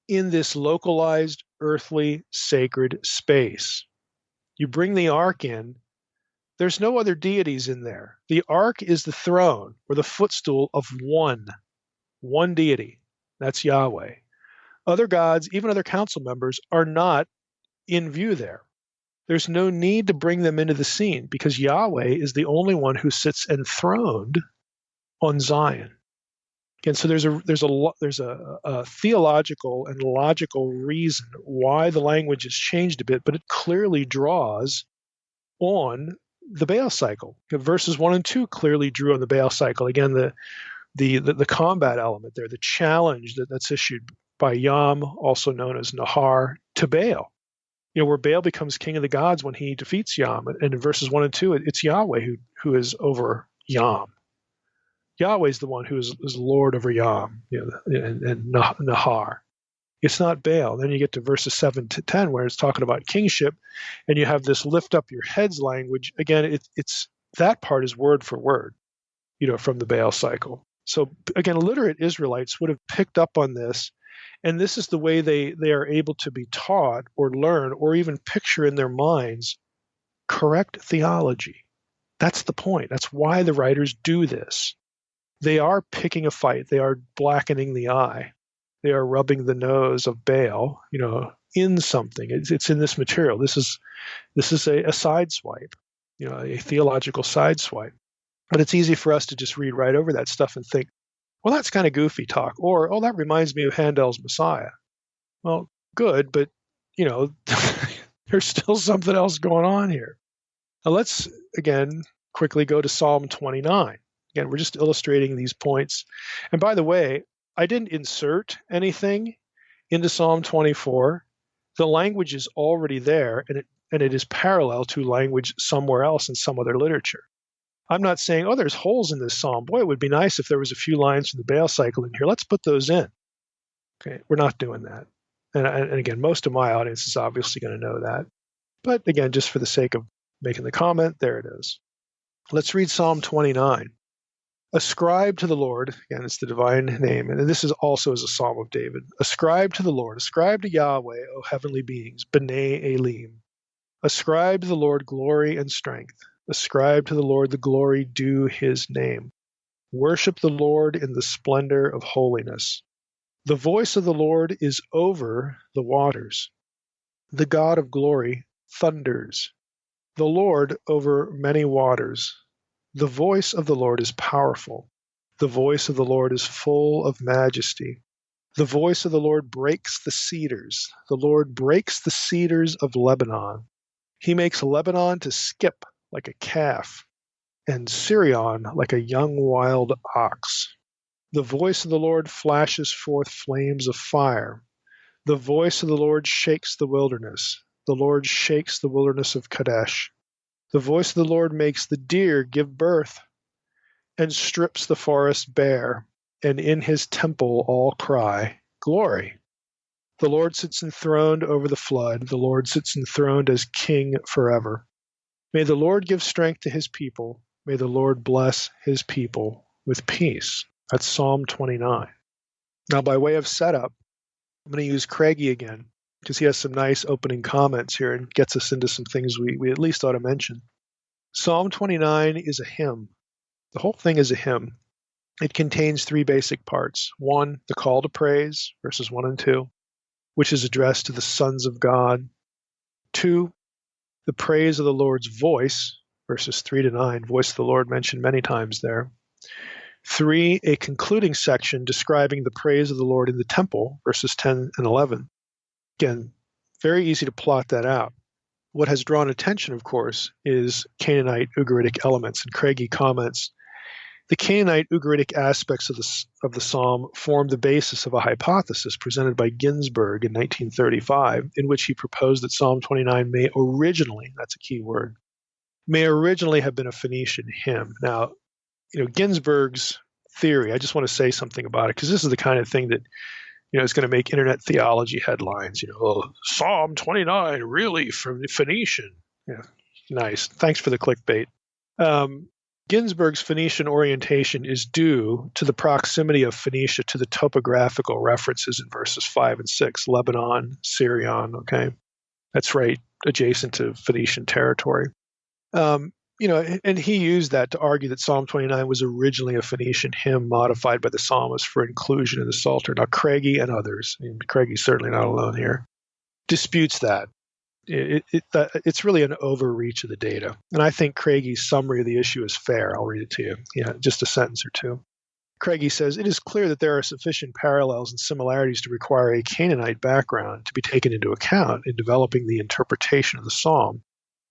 in this localized, earthly, sacred space. You bring the ark in, there's no other deities in there. The ark is the throne or the footstool of one deity. That's Yahweh. Other gods, even other council members, are not in view there. There's no need to bring them into the scene because Yahweh is the only one who sits enthroned on Zion. Again, so there's a theological and logical reason why the language has changed a bit, but it clearly draws on the Baal cycle. Verses 1 and 2 clearly drew on the Baal cycle. Again, the combat element there, the challenge that's issued by Yam, also known as Nahar, to Baal. Where Baal becomes king of the gods when he defeats Yam. And in verses 1 and 2, it's Yahweh who is over Yam. Yahweh is the one who is Lord over Yam and Nahar. It's not Baal. Then you get to verses 7 to 10 where it's talking about kingship, and you have this lift up your heads language. Again, it's that part is word for word, from the Baal cycle. So again, literate Israelites would have picked up on this, and this is the way they are able to be taught or learn or even picture in their minds correct theology. That's the point. That's why the writers do this. They are picking a fight. They are blackening the eye. They are rubbing the nose of Baal, in something. It's in this material. This is a sideswipe, a theological sideswipe. But it's easy for us to just read right over that stuff and think, well, that's kind of goofy talk. Or, oh, that reminds me of Handel's Messiah. Well, good, but, there's still something else going on here. Now let's, again, quickly go to Psalm 29. Again, we're just illustrating these points. And by the way, I didn't insert anything into Psalm 24. The language is already there, and it is parallel to language somewhere else in some other literature. I'm not saying, oh, there's holes in this psalm. Boy, it would be nice if there was a few lines from the Baal cycle in here. Let's put those in. Okay, we're not doing that. And again, most of my audience is obviously going to know that. But again, just for the sake of making the comment, there it is. Let's read Psalm 29. Ascribe to the Lord, again, it's the divine name, and this is also as a psalm of David. Ascribe to the Lord, ascribe to Yahweh, O heavenly beings, B'nai Elim. Ascribe to the Lord glory and strength. Ascribe to the Lord the glory due his name. Worship the Lord in the splendor of holiness. The voice of the Lord is over the waters. The God of glory thunders. The Lord over many waters. The voice of the Lord is powerful. The voice of the Lord is full of majesty. The voice of the Lord breaks the cedars. The Lord breaks the cedars of Lebanon. He makes Lebanon to skip like a calf, and Sirion like a young wild ox. The voice of the Lord flashes forth flames of fire. The voice of the Lord shakes the wilderness. The Lord shakes the wilderness of Kadesh. The voice of the Lord makes the deer give birth and strips the forest bare, and in his temple all cry, Glory! The Lord sits enthroned over the flood. The Lord sits enthroned as king forever. May the Lord give strength to his people. May the Lord bless his people with peace. That's Psalm 29. Now, by way of setup, I'm going to use Craigie again because he has some nice opening comments here and gets us into some things we at least ought to mention. Psalm 29 is a hymn. The whole thing is a hymn. It contains three basic parts. One, the call to praise, verses 1 and 2, which is addressed to the sons of God. 2, the praise of the Lord's voice, verses 3 to 9. Voice of the Lord mentioned many times there. 3, a concluding section describing the praise of the Lord in the temple, verses 10 and 11. Again, very easy to plot that out. What has drawn attention, of course, is Canaanite Ugaritic elements. And Craigie comments, the Canaanite Ugaritic aspects of the psalm form the basis of a hypothesis presented by Ginsburg in 1935, in which he proposed that Psalm 29 may originally, that's a key word, may originally have been a Phoenician hymn. Now, Ginsburg's theory, I just want to say something about it, because this is the kind of thing that is going to make internet theology headlines. Psalm 29 really from Phoenician. Yeah, nice. Thanks for the clickbait. Ginsburg's Phoenician orientation is due to the proximity of Phoenicia to the topographical references in verses 5 and 6, Lebanon, Syrian, okay? That's right, adjacent to Phoenician territory. And he used that to argue that Psalm 29 was originally a Phoenician hymn modified by the psalmist for inclusion in the Psalter. Now, Craigie and others, and Craigie's certainly not alone here, disputes that. It's really an overreach of the data. And I think Craigie's summary of the issue is fair. I'll read it to you. Just a sentence or two. Craigie says, it is clear that there are sufficient parallels and similarities to require a Canaanite background to be taken into account in developing the interpretation of the psalm.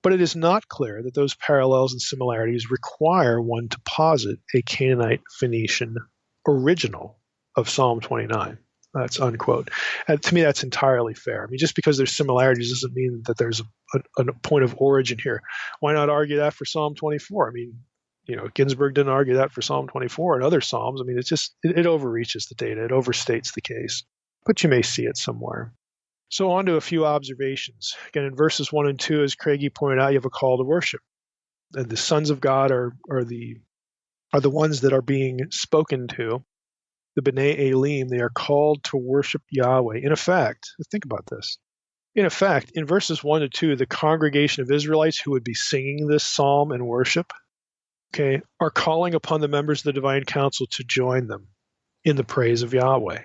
But it is not clear that those parallels and similarities require one to posit a Canaanite Phoenician original of Psalm 29. That's unquote. And to me, that's entirely fair. I mean, just because there's similarities doesn't mean that there's a point of origin here. Why not argue that for Psalm 24? I mean, Ginsburg didn't argue that for Psalm 24 and other Psalms. I mean, it overreaches the data. It overstates the case. But you may see it somewhere. So on to a few observations. Again, in verses 1 and 2, as Craigie pointed out, you have a call to worship. And the sons of God are the ones that are being spoken to. The B'nai Elim, they are called to worship Yahweh. In effect, think about this. In effect, in verses 1 to 2, the congregation of Israelites who would be singing this psalm and worship, okay, are calling upon the members of the divine council to join them in the praise of Yahweh.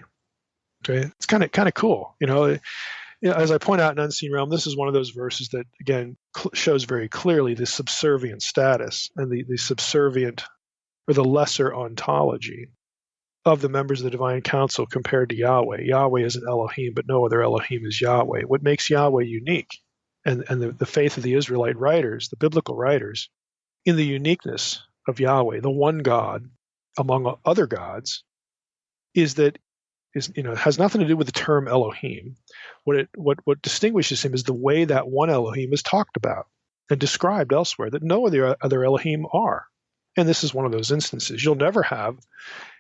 Okay, it's kind of cool. As I point out in Unseen Realm, this is one of those verses that, again, shows very clearly the subservient status and the subservient or the lesser ontology of the members of the divine council compared to Yahweh. Yahweh is an Elohim, but no other Elohim is Yahweh. What makes Yahweh unique, and the faith of the Israelite writers, the biblical writers, in the uniqueness of Yahweh, the one God among other gods, has nothing to do with the term Elohim. What distinguishes him is the way that one Elohim is talked about and described elsewhere that no other Elohim are. And this is one of those instances. You'll never have,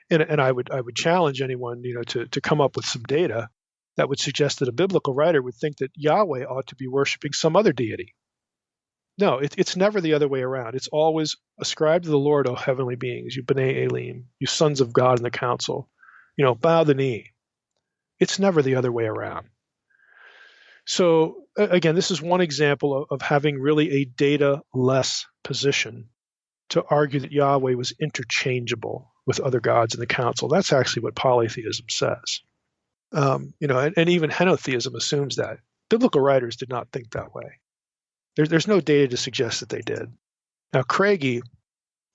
and I would challenge anyone to come up with some data that would suggest that a biblical writer would think that Yahweh ought to be worshiping some other deity. No, it's never the other way around. It's always ascribed to the Lord, O heavenly beings, you B'nai Elim, you sons of God in the council. Bow the knee. It's never the other way around. So, again, this is one example of having really a data-less position to argue that Yahweh was interchangeable with other gods in the council. That's actually what polytheism says. And even henotheism assumes that. Biblical writers did not think that way. There's no data to suggest that they did. Now, Craigie,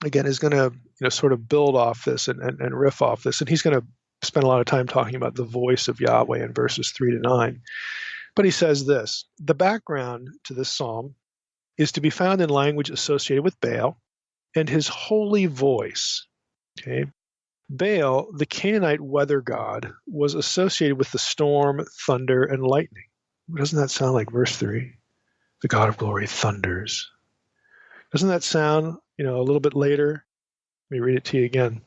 again, is going to sort of build off this and riff off this, and he's going to spend a lot of time talking about the voice of Yahweh in verses 3 to 9. But he says this, the background to this psalm is to be found in language associated with Baal and his holy voice. Okay, Baal, the Canaanite weather god, was associated with the storm, thunder, and lightning. Doesn't that sound like verse 3? The God of glory thunders. Doesn't that sound, a little bit later? Let me read it to you again.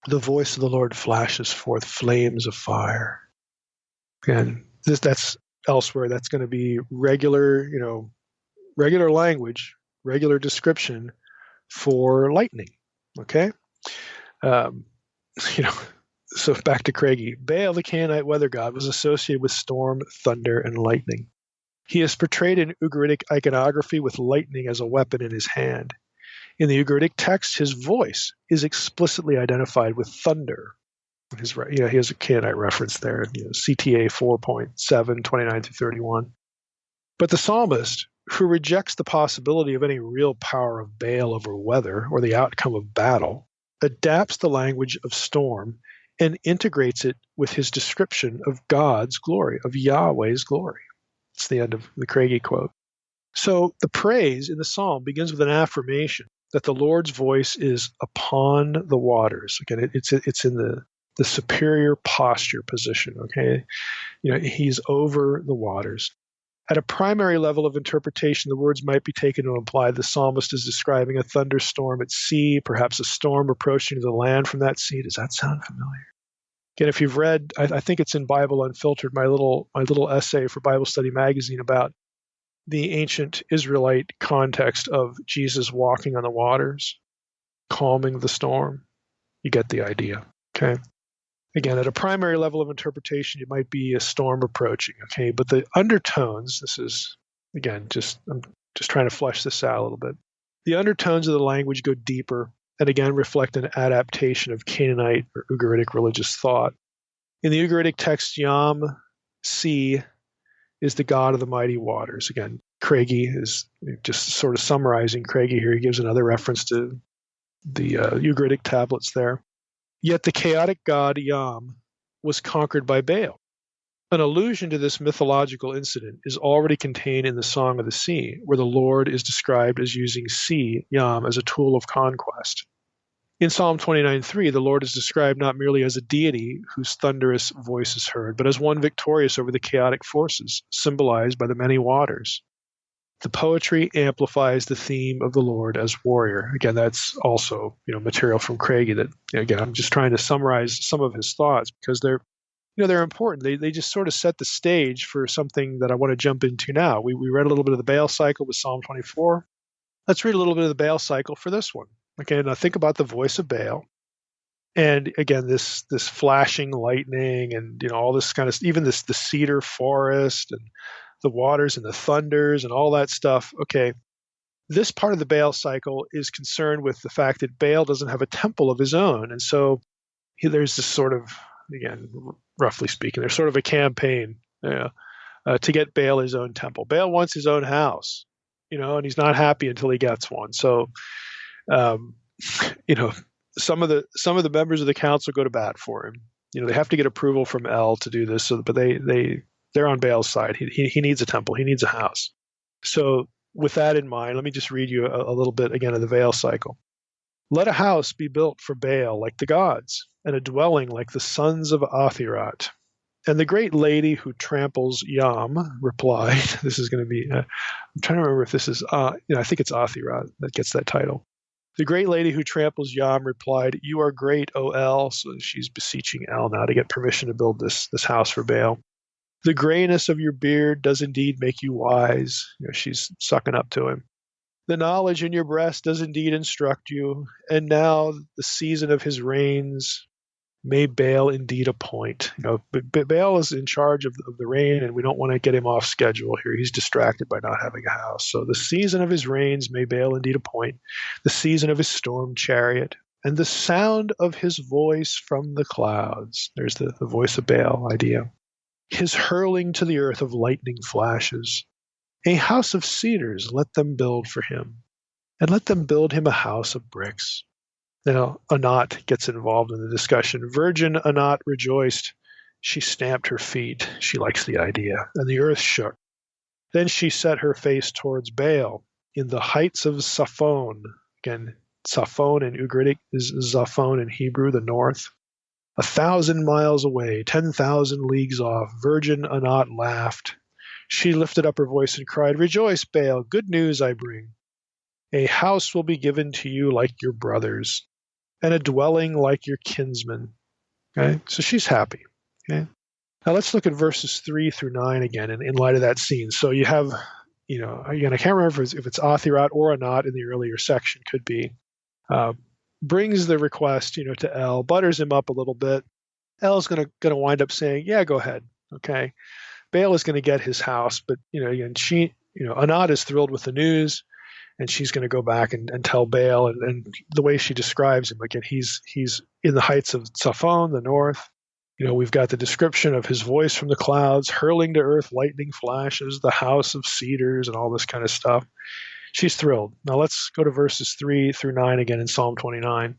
The voice of the Lord flashes forth flames of fire. Again, that's elsewhere. That's going to be regular language, regular description for lightning. Okay? You know, so back to Craigie. Baal, the Canaanite weather god, was associated with storm, thunder, and lightning. He is portrayed in Ugaritic iconography with lightning as a weapon in his hand. In the Ugaritic text, his voice is explicitly identified with thunder. He has a Canaanite reference there, CTA 4.7, 29 through 31. But the psalmist, who rejects the possibility of any real power of Baal over weather or the outcome of battle, adapts the language of storm and integrates it with his description of God's glory, of Yahweh's glory. It's the end of the Craigie quote. So the praise in the psalm begins with an affirmation that the Lord's voice is upon the waters. Again, it's in the superior posture position, okay? He's over the waters. At a primary level of interpretation, the words might be taken to imply the psalmist is describing a thunderstorm at sea, perhaps a storm approaching the land from that sea. Does that sound familiar? Again, if you've read, I think it's in Bible Unfiltered, my little essay for Bible Study Magazine about the ancient Israelite context of Jesus walking on the waters, calming the storm. You get the idea, okay? Again, at a primary level of interpretation, it might be a storm approaching, okay? But the undertones, this is, again, I'm just trying to flesh this out a little bit. The undertones of the language go deeper and again reflect an adaptation of Canaanite or Ugaritic religious thought. In the Ugaritic text, Yam, sea, is the god of the mighty waters. Again, Craigie is just sort of summarizing Craigie here. He gives another reference to the Ugaritic tablets there. Yet the chaotic god Yam was conquered by Baal. An allusion to this mythological incident is already contained in the Song of the Sea, where the Lord is described as using sea, Yam, as a tool of conquest. In Psalm 29:3, the Lord is described not merely as a deity whose thunderous voice is heard, but as one victorious over the chaotic forces, symbolized by the many waters. The poetry amplifies the theme of the Lord as warrior. Again, that's also material from Craigie that, again, I'm just trying to summarize some of his thoughts because they're important. They just sort of set the stage for something that I want to jump into now. We read a little bit of the Baal cycle with Psalm 24. Let's read a little bit of the Baal cycle for this one. Okay, now think about the voice of Baal. And again, this flashing lightning and all this kind of, even the cedar forest and the waters and the thunders and all that stuff. Okay, this part of the Baal cycle is concerned with the fact that Baal doesn't have a temple of his own. And so there's this sort of, again, roughly speaking, there's sort of a campaign to get Baal his own temple. Baal wants his own house, and he's not happy until he gets one. So, some of the members of the council go to bat for him. They have to get approval from El to do this, but they're on Baal's side. He needs a temple. He needs a house. So with that in mind, let me just read you a little bit again of the Baal cycle. Let a house be built for Baal like the gods, and a dwelling like the sons of Ugarit. And the great lady who tramples Yam replied, this is going to be, I'm trying to remember if this is, I think it's Ugarit that gets that title. The great lady who tramples Yam replied, "You are great, O El." So she's beseeching El now to get permission to build this house for Baal. The grayness of your beard does indeed make you wise. She's sucking up to him. The knowledge in your breast does indeed instruct you. And now the season of his rains may Baal indeed appoint. Baal is in charge of the rain, and we don't want to get him off schedule here. He's distracted by not having a house. So the season of his rains may Baal indeed appoint, the season of his storm chariot, and the sound of his voice from the clouds. There's the voice of Baal idea. His hurling to the earth of lightning flashes. A house of cedars let them build for him, and let them build him a house of bricks. Now, Anat gets involved in the discussion. Virgin Anat rejoiced. She stamped her feet. She likes the idea. And the earth shook. Then she set her face towards Baal in the heights of Saphon. Again, Saphon in Ugaritic is Zaphon in Hebrew, the north. 1,000 miles away, 10,000 leagues off, Virgin Anat laughed. She lifted up her voice and cried, "Rejoice, Baal, good news I bring. A house will be given to you like your brothers, and a dwelling like your kinsmen." Okay, so she's happy. Okay, now let's look at verses 3 through 9 again in light of that scene. So you have again, I can't remember if it's Athirat or Anat in the earlier section, could be, brings the request, to El, butters him up a little bit. El's going to wind up saying, yeah, go ahead. Okay. Baal is going to get his house, but, and Anat is thrilled with the news, and she's going to go back and tell Baal, and the way she describes him, again, he's in the heights of Tzafon, the north. We've got the description of his voice from the clouds, hurling to earth lightning flashes, the house of cedars, and all this kind of stuff. She's thrilled. Now let's go to verses 3 through 9 again in Psalm 29.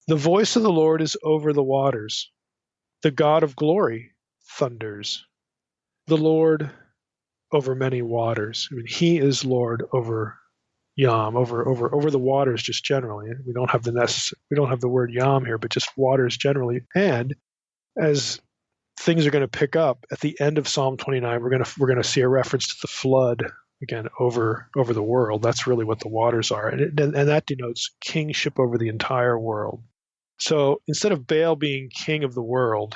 The voice of the Lord is over the waters. The God of glory thunders. The Lord over many waters. He is Lord over Yam, over the waters just generally. We don't have the word Yam here, but just waters generally. And as things are going to pick up at the end of Psalm 29, we're going to see a reference to the flood again over the world. That's really what the waters are, and that denotes kingship over the entire world. So instead of Baal being king of the world,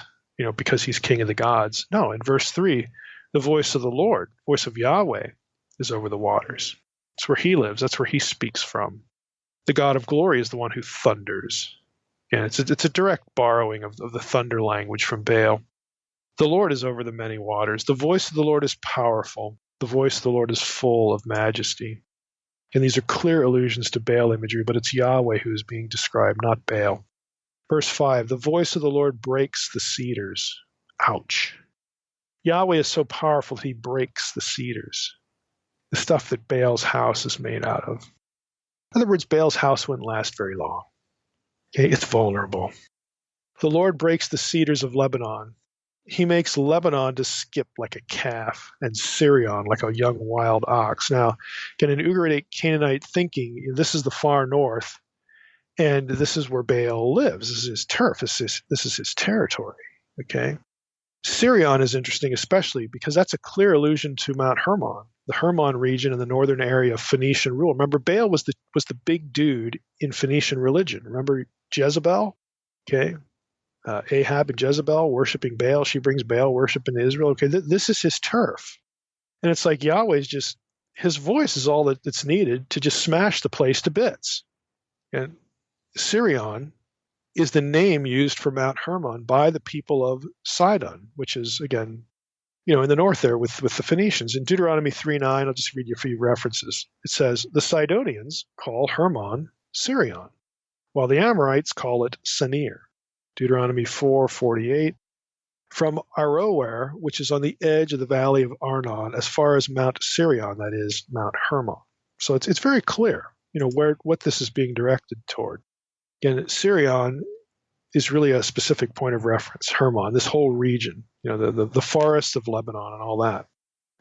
because he's king of the gods, no. In verse 3, the voice of the Lord, voice of Yahweh, is over the waters. That's where he lives. That's where he speaks from. The God of glory is the one who thunders. And it's a direct borrowing of the thunder language from Baal. The Lord is over the many waters. The voice of the Lord is powerful. The voice of the Lord is full of majesty. And these are clear allusions to Baal imagery, but it's Yahweh who is being described, not Baal. Verse 5, the voice of the Lord breaks the cedars. Ouch. Yahweh is so powerful that he breaks the cedars, the stuff that Baal's house is made out of. In other words, Baal's house wouldn't last very long. Okay, it's vulnerable. The Lord breaks the cedars of Lebanon. He makes Lebanon to skip like a calf, and Sirion like a young wild ox. Now, again, in Ugarit Canaanite thinking, this is the far north, and this is where Baal lives. This is his turf. This is his territory. Okay, Sirion is interesting, especially because that's a clear allusion to Mount Hermon, the Hermon region in the northern area of Phoenician rule. Remember, Baal was the big dude in Phoenician religion. Remember Jezebel? Okay. Ahab and Jezebel worshiping Baal. She brings Baal worship into Israel. Okay, this is his turf. And it's like Yahweh's just, his voice is all that's needed to just smash the place to bits. And Sirion is the name used for Mount Hermon by the people of Sidon, which is, again, in the north there with the Phoenicians. In Deuteronomy 3:9, I'll just read you a few references. It says, the Sidonians call Hermon Sirion, while the Amorites call it Senir. Deuteronomy 4:48, from Aroer, which is on the edge of the valley of Arnon, as far as Mount Sirion, that is Mount Hermon. So it's very clear, what this is being directed toward. Again, Sirion is really a specific point of reference. Hermon, this whole region, the forests of Lebanon and all that.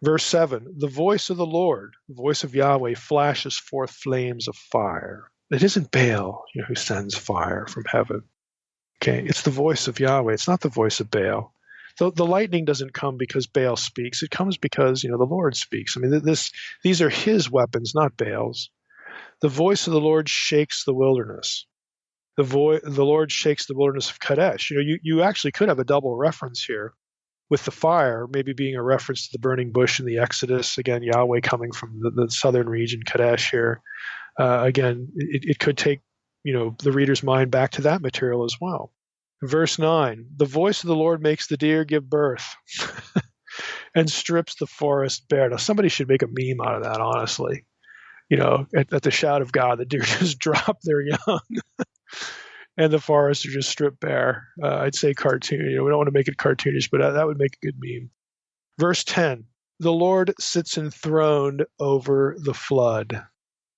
Verse 7, the voice of the Lord, the voice of Yahweh, flashes forth flames of fire. It isn't Baal, who sends fire from heaven. Okay, it's the voice of Yahweh. It's not the voice of Baal. The lightning doesn't come because Baal speaks. It comes because, the Lord speaks. I mean, these are his weapons, not Baal's. The voice of the Lord shakes the wilderness. The Lord shakes the wilderness of Kadesh. You actually could have a double reference here with the fire, maybe being a reference to the burning bush in the Exodus. Again, Yahweh coming from the southern region, Kadesh here. Again, it could take the reader's mind back to that material as well. Verse 9, the voice of the Lord makes the deer give birth and strips the forest bare. Now, somebody should make a meme out of that, honestly. At the shout of God, the deer just drop their young and the forests are just stripped bare. I'd say cartoon. We don't want to make it cartoonish, but that would make a good meme. Verse 10, the Lord sits enthroned over the flood.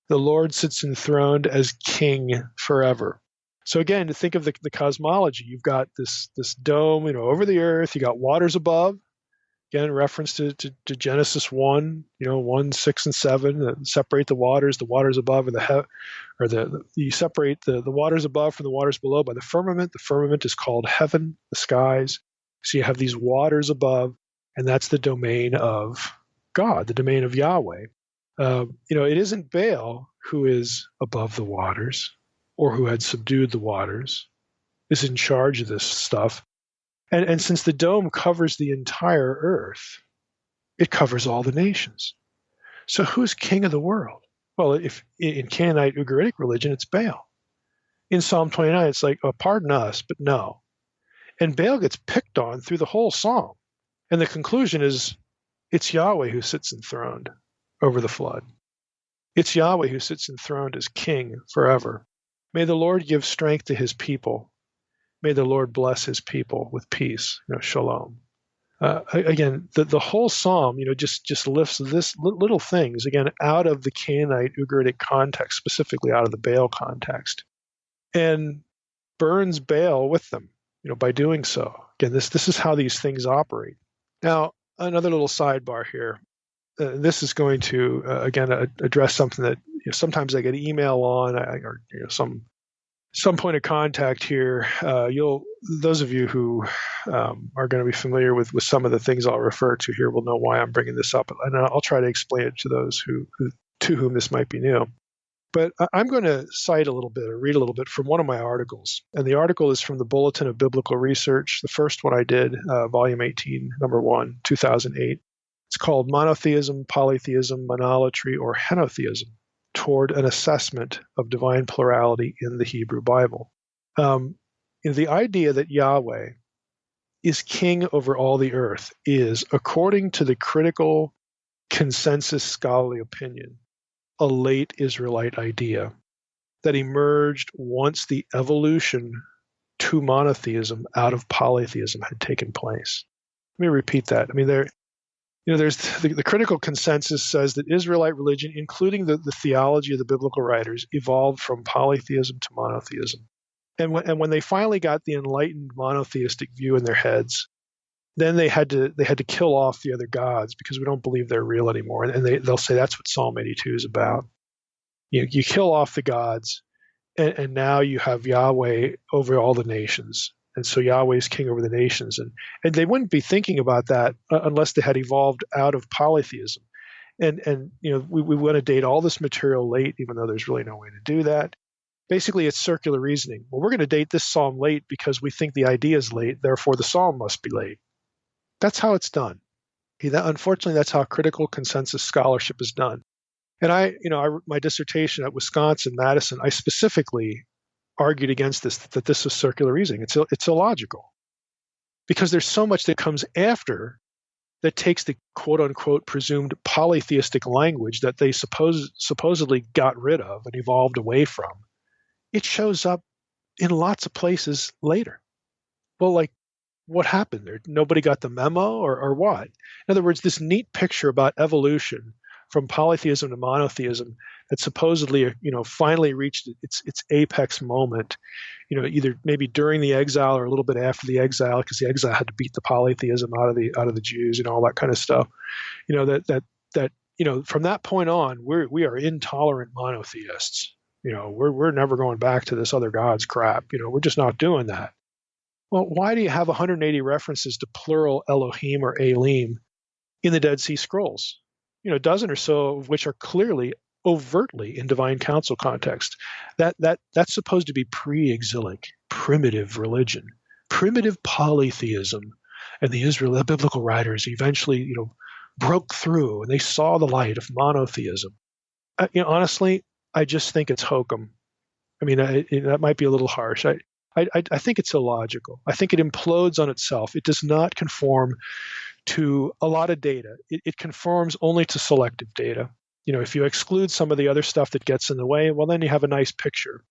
The Lord sits enthroned as king forever. So again, to think of the cosmology, you've got this dome, over the earth. You got waters above. Again, reference to Genesis 1, 1, 6, and 7 that separate the waters above, you separate the waters above from the waters below by the firmament. The firmament is called heaven, the skies. So you have these waters above, and that's the domain of God, the domain of Yahweh. It isn't Baal who is above the waters or who had subdued the waters, is in charge of this stuff. And since the dome covers the entire earth, it covers all the nations. So who's king of the world? Well, if in Canaanite Ugaritic religion, it's Baal. In Psalm 29, it's like, oh, pardon us, but no. And Baal gets picked on through the whole psalm. And the conclusion is, it's Yahweh who sits enthroned over the flood. It's Yahweh who sits enthroned as king forever. May the Lord give strength to his people. May the Lord bless his people with peace. Shalom. Again, the whole psalm, just lifts this little things, again, out of the Canaanite Ugaritic context, specifically out of the Baal context, and burns Baal with them, by doing so. Again, this is how these things operate. Now, another little sidebar here. This is going to, again, address something that sometimes I get email on, or some point of contact here. Those of you who are going to be familiar with some of the things I'll refer to here will know why I'm bringing this up, and I'll try to explain it to those to whom this might be new. But I'm going to cite a little bit or read a little bit from one of my articles, and the article is from the Bulletin of Biblical Research, the first one I did, Volume 18, Number 1, 2008. It's called Monotheism, Polytheism, Monolatry, or Henotheism, Toward an Assessment of Divine Plurality in the Hebrew Bible. The idea that Yahweh is king over all the earth is, according to the critical consensus scholarly opinion, a late Israelite idea that emerged once the evolution to monotheism out of polytheism had taken place. Let me repeat that. There's the critical consensus says that Israelite religion, including the theology of the biblical writers, evolved from polytheism to monotheism. And when they finally got the enlightened monotheistic view in their heads, then they had to kill off the other gods because we don't believe they're real anymore. And they'll say that's what Psalm 82 is about. You kill off the gods, and now you have Yahweh over all the nations. And so Yahweh is king over the nations. And they wouldn't be thinking about that unless they had evolved out of polytheism. And we want to date all this material late, even though there's really no way to do that. Basically, it's circular reasoning. Well, we're going to date this psalm late because we think the idea is late, therefore the psalm must be late. That's how it's done. Unfortunately, that's how critical consensus scholarship is done. And my dissertation at Wisconsin-Madison, I specifically argued against this, that this was circular reasoning. It's illogical because there's so much that comes after that takes the quote-unquote presumed polytheistic language that they supposedly got rid of and evolved away from. It shows up in lots of places later. Well, like, what happened there? Nobody got the memo or what? In other words, this neat picture about evolution from polytheism to monotheism that supposedly, finally reached its apex moment, either maybe during the exile or a little bit after the exile, because the exile had to beat the polytheism out of the Jews and all that kind of stuff. From that point on, we are intolerant monotheists. We're never going back to this other gods crap. We're just not doing that. Well, why do you have 180 references to plural Elohim or Elim in the Dead Sea Scrolls? A dozen or so of which are clearly, overtly in divine council context. That's supposed to be pre-exilic, primitive religion, primitive polytheism, and the biblical writers eventually, broke through and they saw the light of monotheism. Honestly, I just think it's hokum. That might be a little harsh. I think it's illogical. I think it implodes on itself. It does not conform to a lot of data. It conforms only to selective data. If you exclude some of the other stuff that gets in the way, well, then you have a nice picture.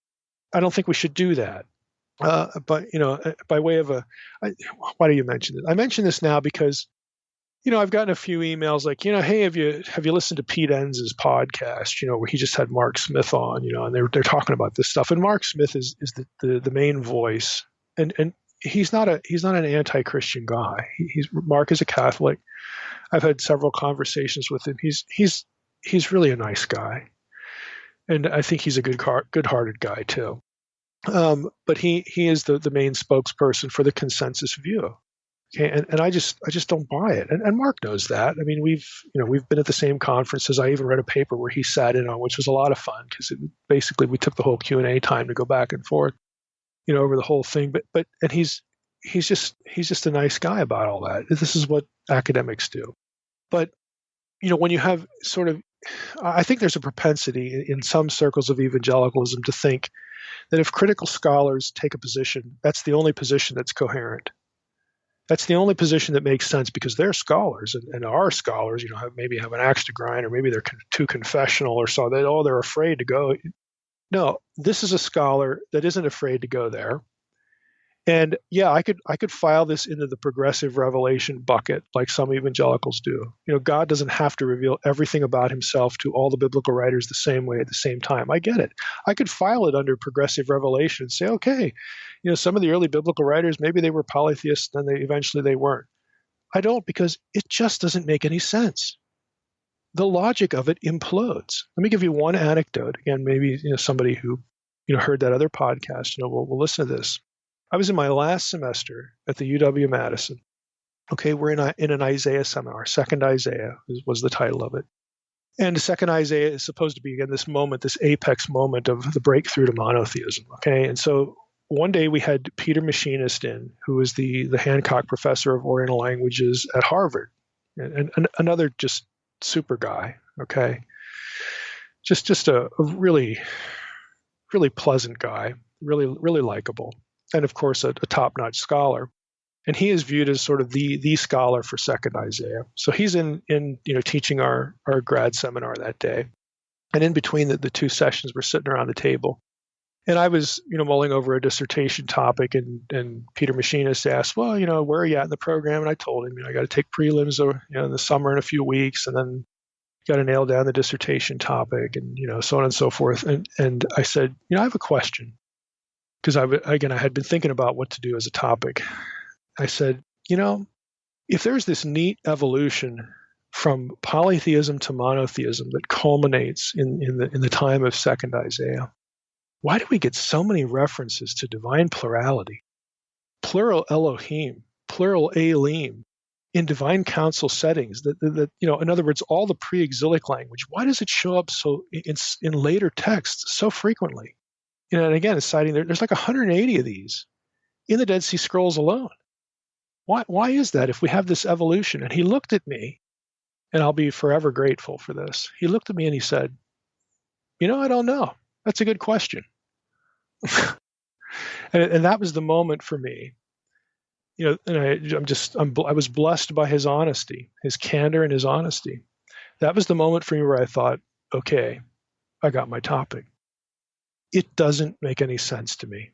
I don't think we should do that. But by way of why do you mention it? I mention this now because, I've gotten a few emails like, hey, have you listened to Pete Enns' podcast, where he just had Mark Smith on, and they're talking about this stuff. And Mark Smith is the main voice, and he's not an anti-Christian guy. Mark is a Catholic. I've had several conversations with him. He's really a nice guy, and I think he's a good-hearted guy too. But he is the main spokesperson for the consensus view. Okay, and I just don't buy it. And Mark knows that. We've been at the same conferences. I even read a paper where he sat in on, which was a lot of fun because basically we took the whole Q&A time to go back and forth, over the whole thing. But he's just a nice guy about all that. This is what academics do. But when you have sort of I think there's a propensity in some circles of evangelicalism to think that if critical scholars take a position, that's the only position that's coherent. That's the only position that makes sense because they're scholars, and our scholars, maybe have an axe to grind, or maybe they're too confessional, or so they're afraid to go. No, this is a scholar that isn't afraid to go there. And yeah, I could file this into the progressive revelation bucket like some evangelicals do. God doesn't have to reveal everything about himself to all the biblical writers the same way at the same time. I get it. I could file it under progressive revelation and say, okay, some of the early biblical writers, maybe they were polytheists, then eventually they weren't. I don't, because it just doesn't make any sense. The logic of it implodes. Let me give you one anecdote. Again, maybe somebody who heard that other podcast, will listen to this. I was in my last semester at the UW-Madison. Okay, we're in an Isaiah seminar. Second Isaiah was the title of it. And the second Isaiah is supposed to be, again, this moment, this apex moment of the breakthrough to monotheism. Okay, and so one day we had Peter Machinist in, who is the Hancock Professor of Oriental Languages at Harvard, and another just super guy. Okay, just a really, really pleasant guy, really, really likable. And of course, a top-notch scholar. And he is viewed as sort of the scholar for Second Isaiah. So he's in teaching our grad seminar that day. And in between the two sessions, we're sitting around the table. And I was, mulling over a dissertation topic, and Peter Machinist asked, well, where are you at in the program? And I told him, I got to take prelims, in the summer in a few weeks, and then got to nail down the dissertation topic, and, so on and so forth. And I said, I have a question. Because I had been thinking about what to do as a topic. I said, if there's this neat evolution from polytheism to monotheism that culminates in the time of Second Isaiah, why do we get so many references to divine plurality, plural Elohim, plural Elim, in divine council settings? That in other words, all the pre-exilic language. Why does it show up so in later texts so frequently? And again, it's citing there's like 180 of these in the Dead Sea Scrolls alone. Why is that if we have this evolution? And he looked at me, and I'll be forever grateful for this. He looked at me and he said, I don't know. That's a good question. and that was the moment for me. And I was blessed by his honesty, his candor and his honesty. That was the moment for me where I thought, okay, I got my topic. It doesn't make any sense to me.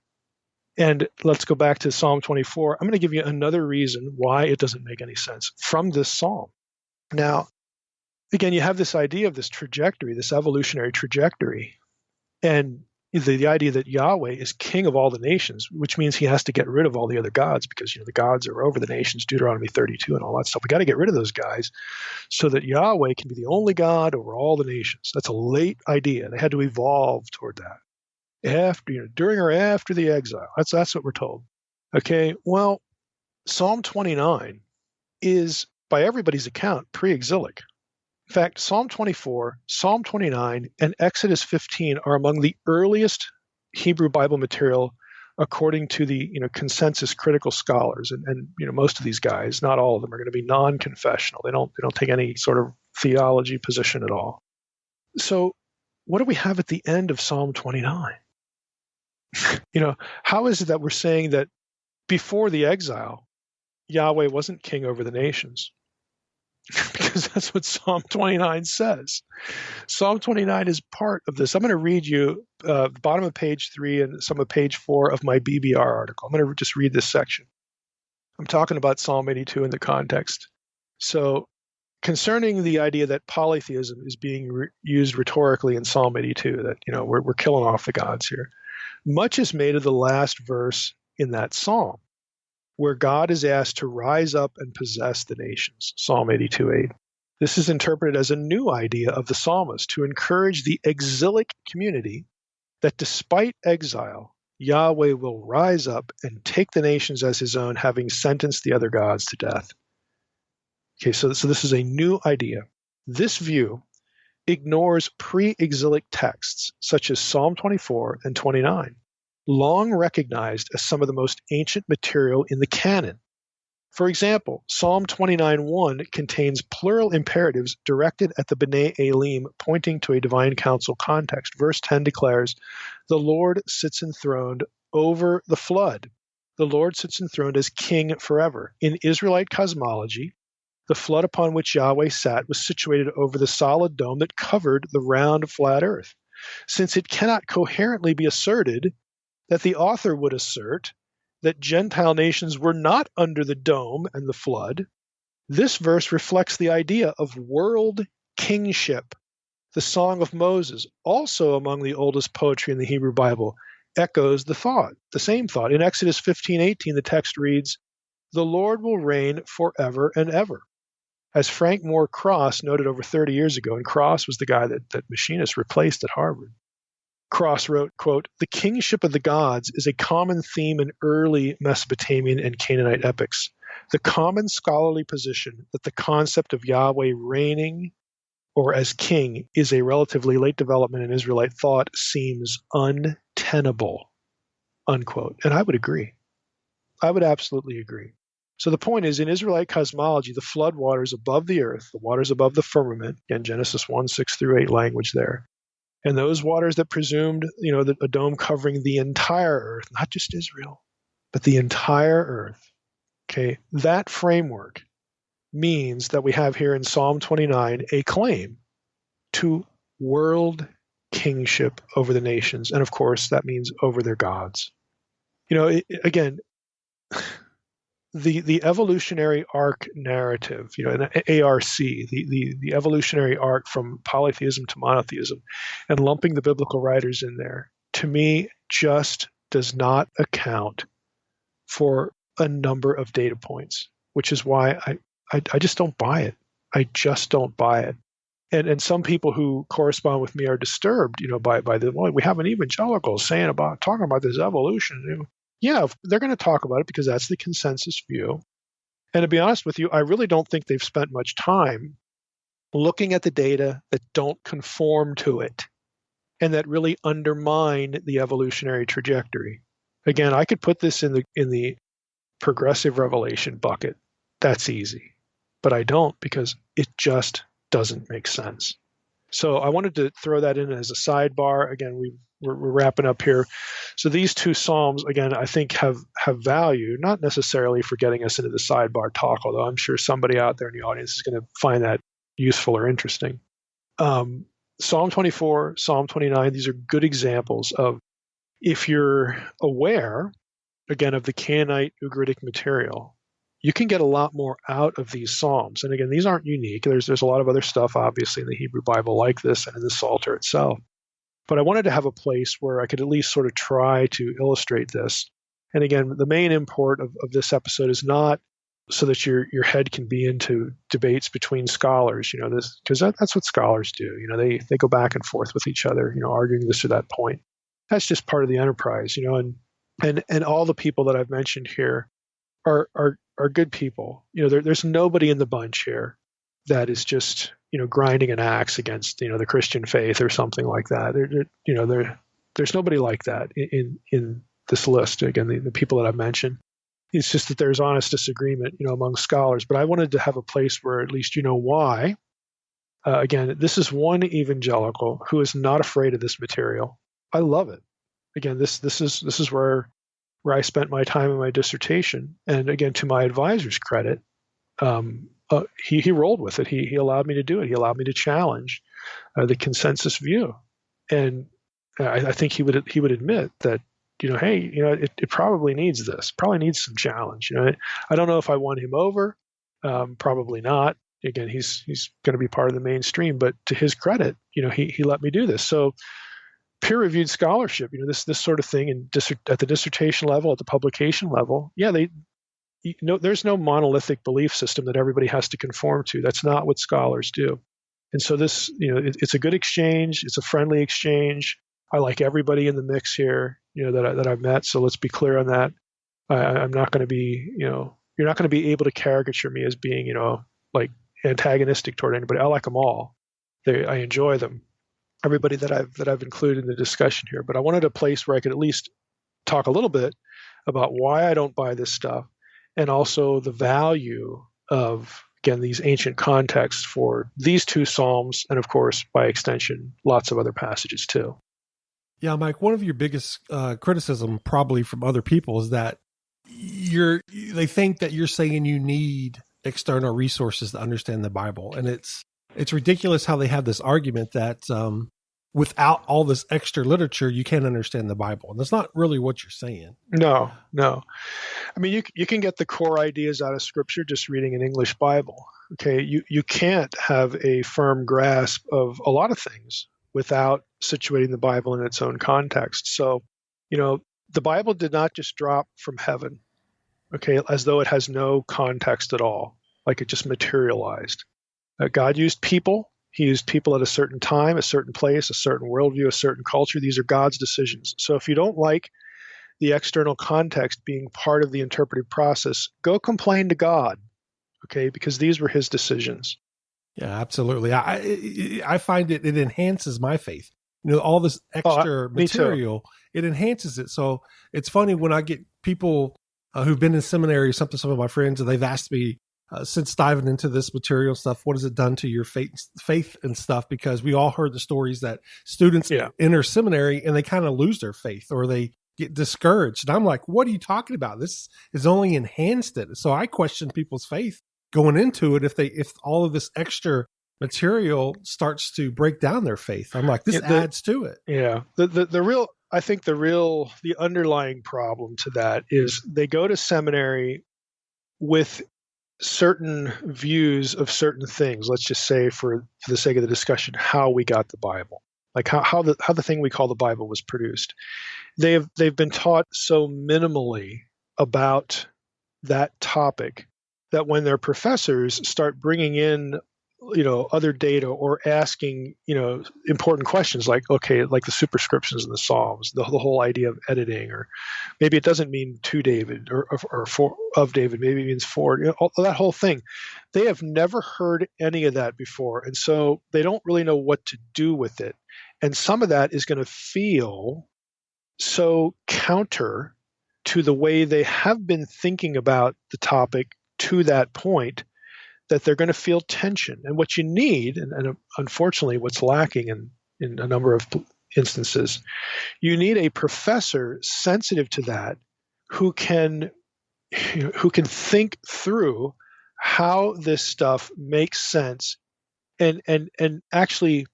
And let's go back to Psalm 24. I'm going to give you another reason why it doesn't make any sense from this psalm. Now, again, you have this idea of this trajectory, this evolutionary trajectory, and the idea that Yahweh is king of all the nations, which means he has to get rid of all the other gods because, the gods are over the nations, Deuteronomy 32 and all that stuff. We got to get rid of those guys so that Yahweh can be the only God over all the nations. That's a late idea. They had to evolve toward that. During or after the exile. That's what we're told. Okay, well, Psalm 29 is, by everybody's account, pre-exilic. In fact, Psalm 24, Psalm 29, and Exodus 15 are among the earliest Hebrew Bible material according to the consensus critical scholars. And most of these guys, not all of them, are going to be non-confessional. They don't take any sort of theology position at all. So what do we have at the end of Psalm 29? How is it that we're saying that before the exile, Yahweh wasn't king over the nations? Because that's what Psalm 29 says. Psalm 29 is part of this. I'm going to read you the bottom of page 3 and some of page 4 of my BBR article. I'm going to just read this section. I'm talking about Psalm 82 in the context. So concerning the idea that polytheism is being used rhetorically in Psalm 82, that we're killing off the gods here. Much is made of the last verse in that psalm, where God is asked to rise up and possess the nations, Psalm 82:8. This is interpreted as a new idea of the psalmist to encourage the exilic community that despite exile, Yahweh will rise up and take the nations as his own, having sentenced the other gods to death. Okay, so this is a new idea. This view ignores pre-exilic texts such as Psalm 24 and 29, long recognized as some of the most ancient material in the canon. For example, Psalm 29:1 contains plural imperatives directed at the B'nai Elim, pointing to a divine council context. Verse 10 declares, "The Lord sits enthroned over the flood. The Lord sits enthroned as king forever." In Israelite cosmology, the flood upon which Yahweh sat was situated over the solid dome that covered the round, flat earth. Since it cannot coherently be asserted that the author would assert that Gentile nations were not under the dome and the flood, this verse reflects the idea of world kingship. The Song of Moses, also among the oldest poetry in the Hebrew Bible, echoes the same thought. In Exodus 15:18, the text reads, "The Lord will reign forever and ever." As Frank Moore Cross noted over 30 years ago, and Cross was the guy that Machinist replaced at Harvard, Cross wrote, quote, "The kingship of the gods is a common theme in early Mesopotamian and Canaanite epics. The common scholarly position that the concept of Yahweh reigning or as king is a relatively late development in Israelite thought seems untenable," unquote. And I would agree. I would absolutely agree. So the point is, in Israelite cosmology, the flood waters above the earth, the waters above the firmament, again, Genesis 1:6-8 language there, and those waters that presumed, a dome covering the entire earth, not just Israel, but the entire earth. Okay, that framework means that we have here in Psalm 29 a claim to world kingship over the nations. And of course, that means over their gods. Again, the evolutionary arc narrative, an ARC, the evolutionary arc from polytheism to monotheism, and lumping the biblical writers in there, to me, just does not account for a number of data points, which is why I just don't buy it. I just don't buy it. And some people who correspond with me are disturbed, by we have an evangelical talking about this evolution. Yeah, they're going to talk about it because that's the consensus view. And to be honest with you, I really don't think they've spent much time looking at the data that don't conform to it and that really undermine the evolutionary trajectory. Again, I could put this in the progressive revelation bucket. That's easy. But I don't, because it just doesn't make sense. So I wanted to throw that in as a sidebar. Again, we're wrapping up here. So these two Psalms, again, I think have value, not necessarily for getting us into the sidebar talk, although I'm sure somebody out there in the audience is going to find that useful or interesting. Psalm 24, Psalm 29, these are good examples of, if you're aware, again, of the Canaanite Ugaritic material, you can get a lot more out of these Psalms. And again, these aren't unique. There's a lot of other stuff, obviously, in the Hebrew Bible like this and in the Psalter itself. But I wanted to have a place where I could at least sort of try to illustrate this. And again, the main import of this episode is not so that your head can be into debates between scholars, because that's what scholars do. They go back and forth with each other, arguing this or that point. That's just part of the enterprise, and all the people that I've mentioned here are good people. There's nobody in the bunch here that is just, grinding an axe against, the Christian faith or something like that. There's nobody like that in this list. Again, the people that I've mentioned. It's just that there's honest disagreement, among scholars. But I wanted to have a place where at least you know why. Again, this is one evangelical who is not afraid of this material. I love it. Again, this is where I spent my time in my dissertation. And again, to my advisor's credit, he rolled with it. He allowed me to do it. He allowed me to challenge the consensus view. And I think he would admit that, hey, it probably needs this, probably needs some challenge. I don't know if I won him over. Probably not. Again, he's going to be part of the mainstream, but to his credit, he let me do this. So peer-reviewed scholarship, this sort of thing, at the dissertation level, at the publication level, there's no monolithic belief system that everybody has to conform to. That's not what scholars do. And so this, it's a good exchange. It's a friendly exchange. I like everybody in the mix here, that I've met. So let's be clear on that. I'm not going to be, you're not going to be able to caricature me as being, like antagonistic toward anybody. I like them all. I enjoy them. Everybody that I've included in the discussion here. But I wanted a place where I could at least talk a little bit about why I don't buy this stuff, and also the value of, again, these ancient contexts for these two Psalms, and of course, by extension, lots of other passages too. Yeah, Mike, one of your biggest criticism probably from other people is that they think that you're saying you need external resources to understand the Bible. And it's ridiculous how they have this argument that without all this extra literature, you can't understand the Bible. And that's not really what you're saying. No. I mean, you can get the core ideas out of Scripture just reading an English Bible. Okay, you can't have a firm grasp of a lot of things without situating the Bible in its own context. So, the Bible did not just drop from heaven, okay, as though it has no context at all, like it just materialized. God used people. He used people at a certain time, a certain place, a certain worldview, a certain culture. These are God's decisions. So if you don't like the external context being part of the interpretive process, go complain to God, okay, because these were his decisions. Yeah, absolutely. I find it enhances my faith. All this extra material, it enhances it. So it's funny when I get people who've been in seminary or something, some of my friends, and they've asked me, since diving into this material stuff, what has it done to your faith and stuff? Because we all heard the stories that students enter seminary and they kind of lose their faith or they get discouraged. And I'm like, what are you talking about? This has only enhanced it. So I question people's faith going into it if all of this extra material starts to break down their faith. I'm like, this adds to it. Yeah. The underlying problem to that is they go to seminary with certain views of certain things. Let's just say, for the sake of the discussion, how we got the Bible, like how the thing we call the Bible was produced. They've been taught so minimally about that topic that when their professors start bringing in other data or asking important questions like the superscriptions in the Psalms, the whole idea of editing, or maybe it doesn't mean to David or for of David, maybe it means for, that whole thing. They have never heard any of that before, and so they don't really know what to do with it. And some of that is going to feel so counter to the way they have been thinking about the topic to that point, that they're going to feel tension. And what you need, and unfortunately what's lacking in a number of instances, you need a professor sensitive to that who can think through how this stuff makes sense and actually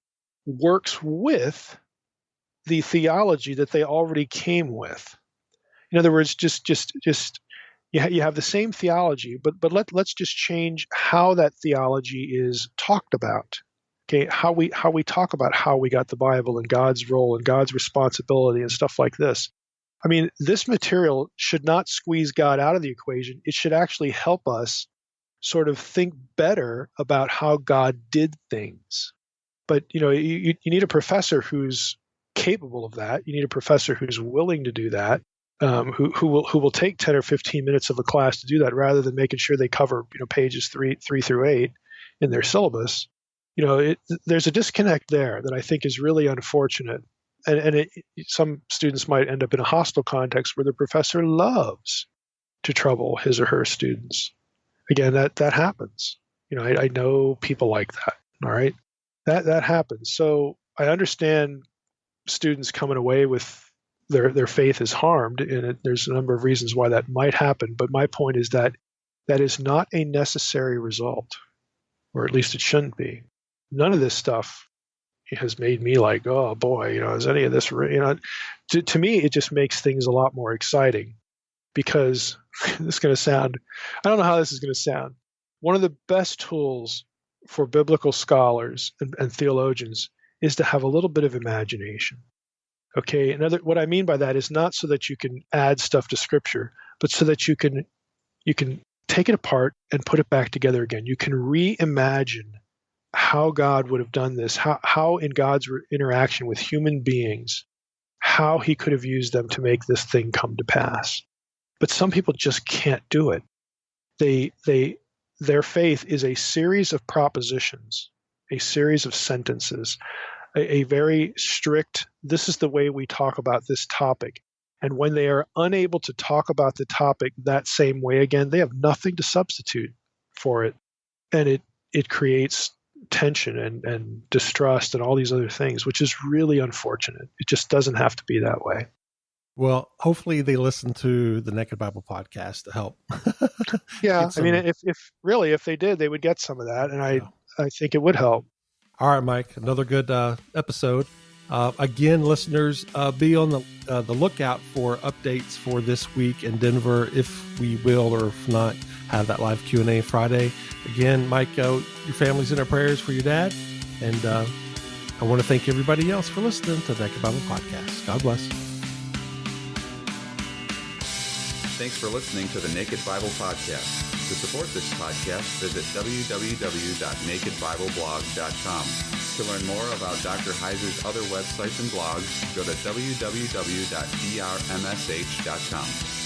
works with the theology that they already came with. In other words, just you have the same theology, but let's just change how that theology is talked about. Okay, how we talk about how we got the Bible and God's role and God's responsibility and stuff like this. I mean, this material should not squeeze God out of the equation. It should actually help us sort of think better about how God did things. But you need a professor who's capable of that. You need a professor who's willing to do that. Who will take 10 or 15 minutes of a class to do that, rather than making sure they cover pages 3 through 8 in their syllabus. There's a disconnect there that I think is really unfortunate, and some students might end up in a hostile context where the professor loves to trouble his or her students. Again, that happens. I know people like that. All right, that happens. So I understand students coming away with their faith is harmed, and there's a number of reasons why that might happen. But my point is that is not a necessary result, or at least it shouldn't be. None of this stuff has made me like, oh boy, is any of this, to me, it just makes things a lot more exciting, because this is going to sound, I don't know how this is going to sound. One of the best tools for biblical scholars and theologians is to have a little bit of imagination. Okay, what I mean by that is not so that you can add stuff to Scripture, but so that you can take it apart and put it back together again. You can reimagine how God would have done this, how in God's interaction with human beings, how he could have used them to make this thing come to pass. But some people just can't do it. Their faith is a series of propositions, a series of sentences, a very strict, this is the way we talk about this topic. And when they are unable to talk about the topic that same way again, they have nothing to substitute for it. And it creates tension and distrust and all these other things, which is really unfortunate. It just doesn't have to be that way. Well, hopefully they listen to the Naked Bible podcast to help. Yeah, I mean, if they did, they would get some of that, and I think it would help. All right, Mike, another good episode. Again, listeners, be on the lookout for updates for this week in Denver, if we will, or if not, have that live Q&A Friday. Again, Mike, your family's in our prayers for your dad, and I want to thank everybody else for listening to the Naked Bible podcast. God bless. Thanks for listening to the Naked Bible Podcast. To support this podcast, visit www.nakedbibleblog.com. To learn more about Dr. Heiser's other websites and blogs, go to www.drmsh.com.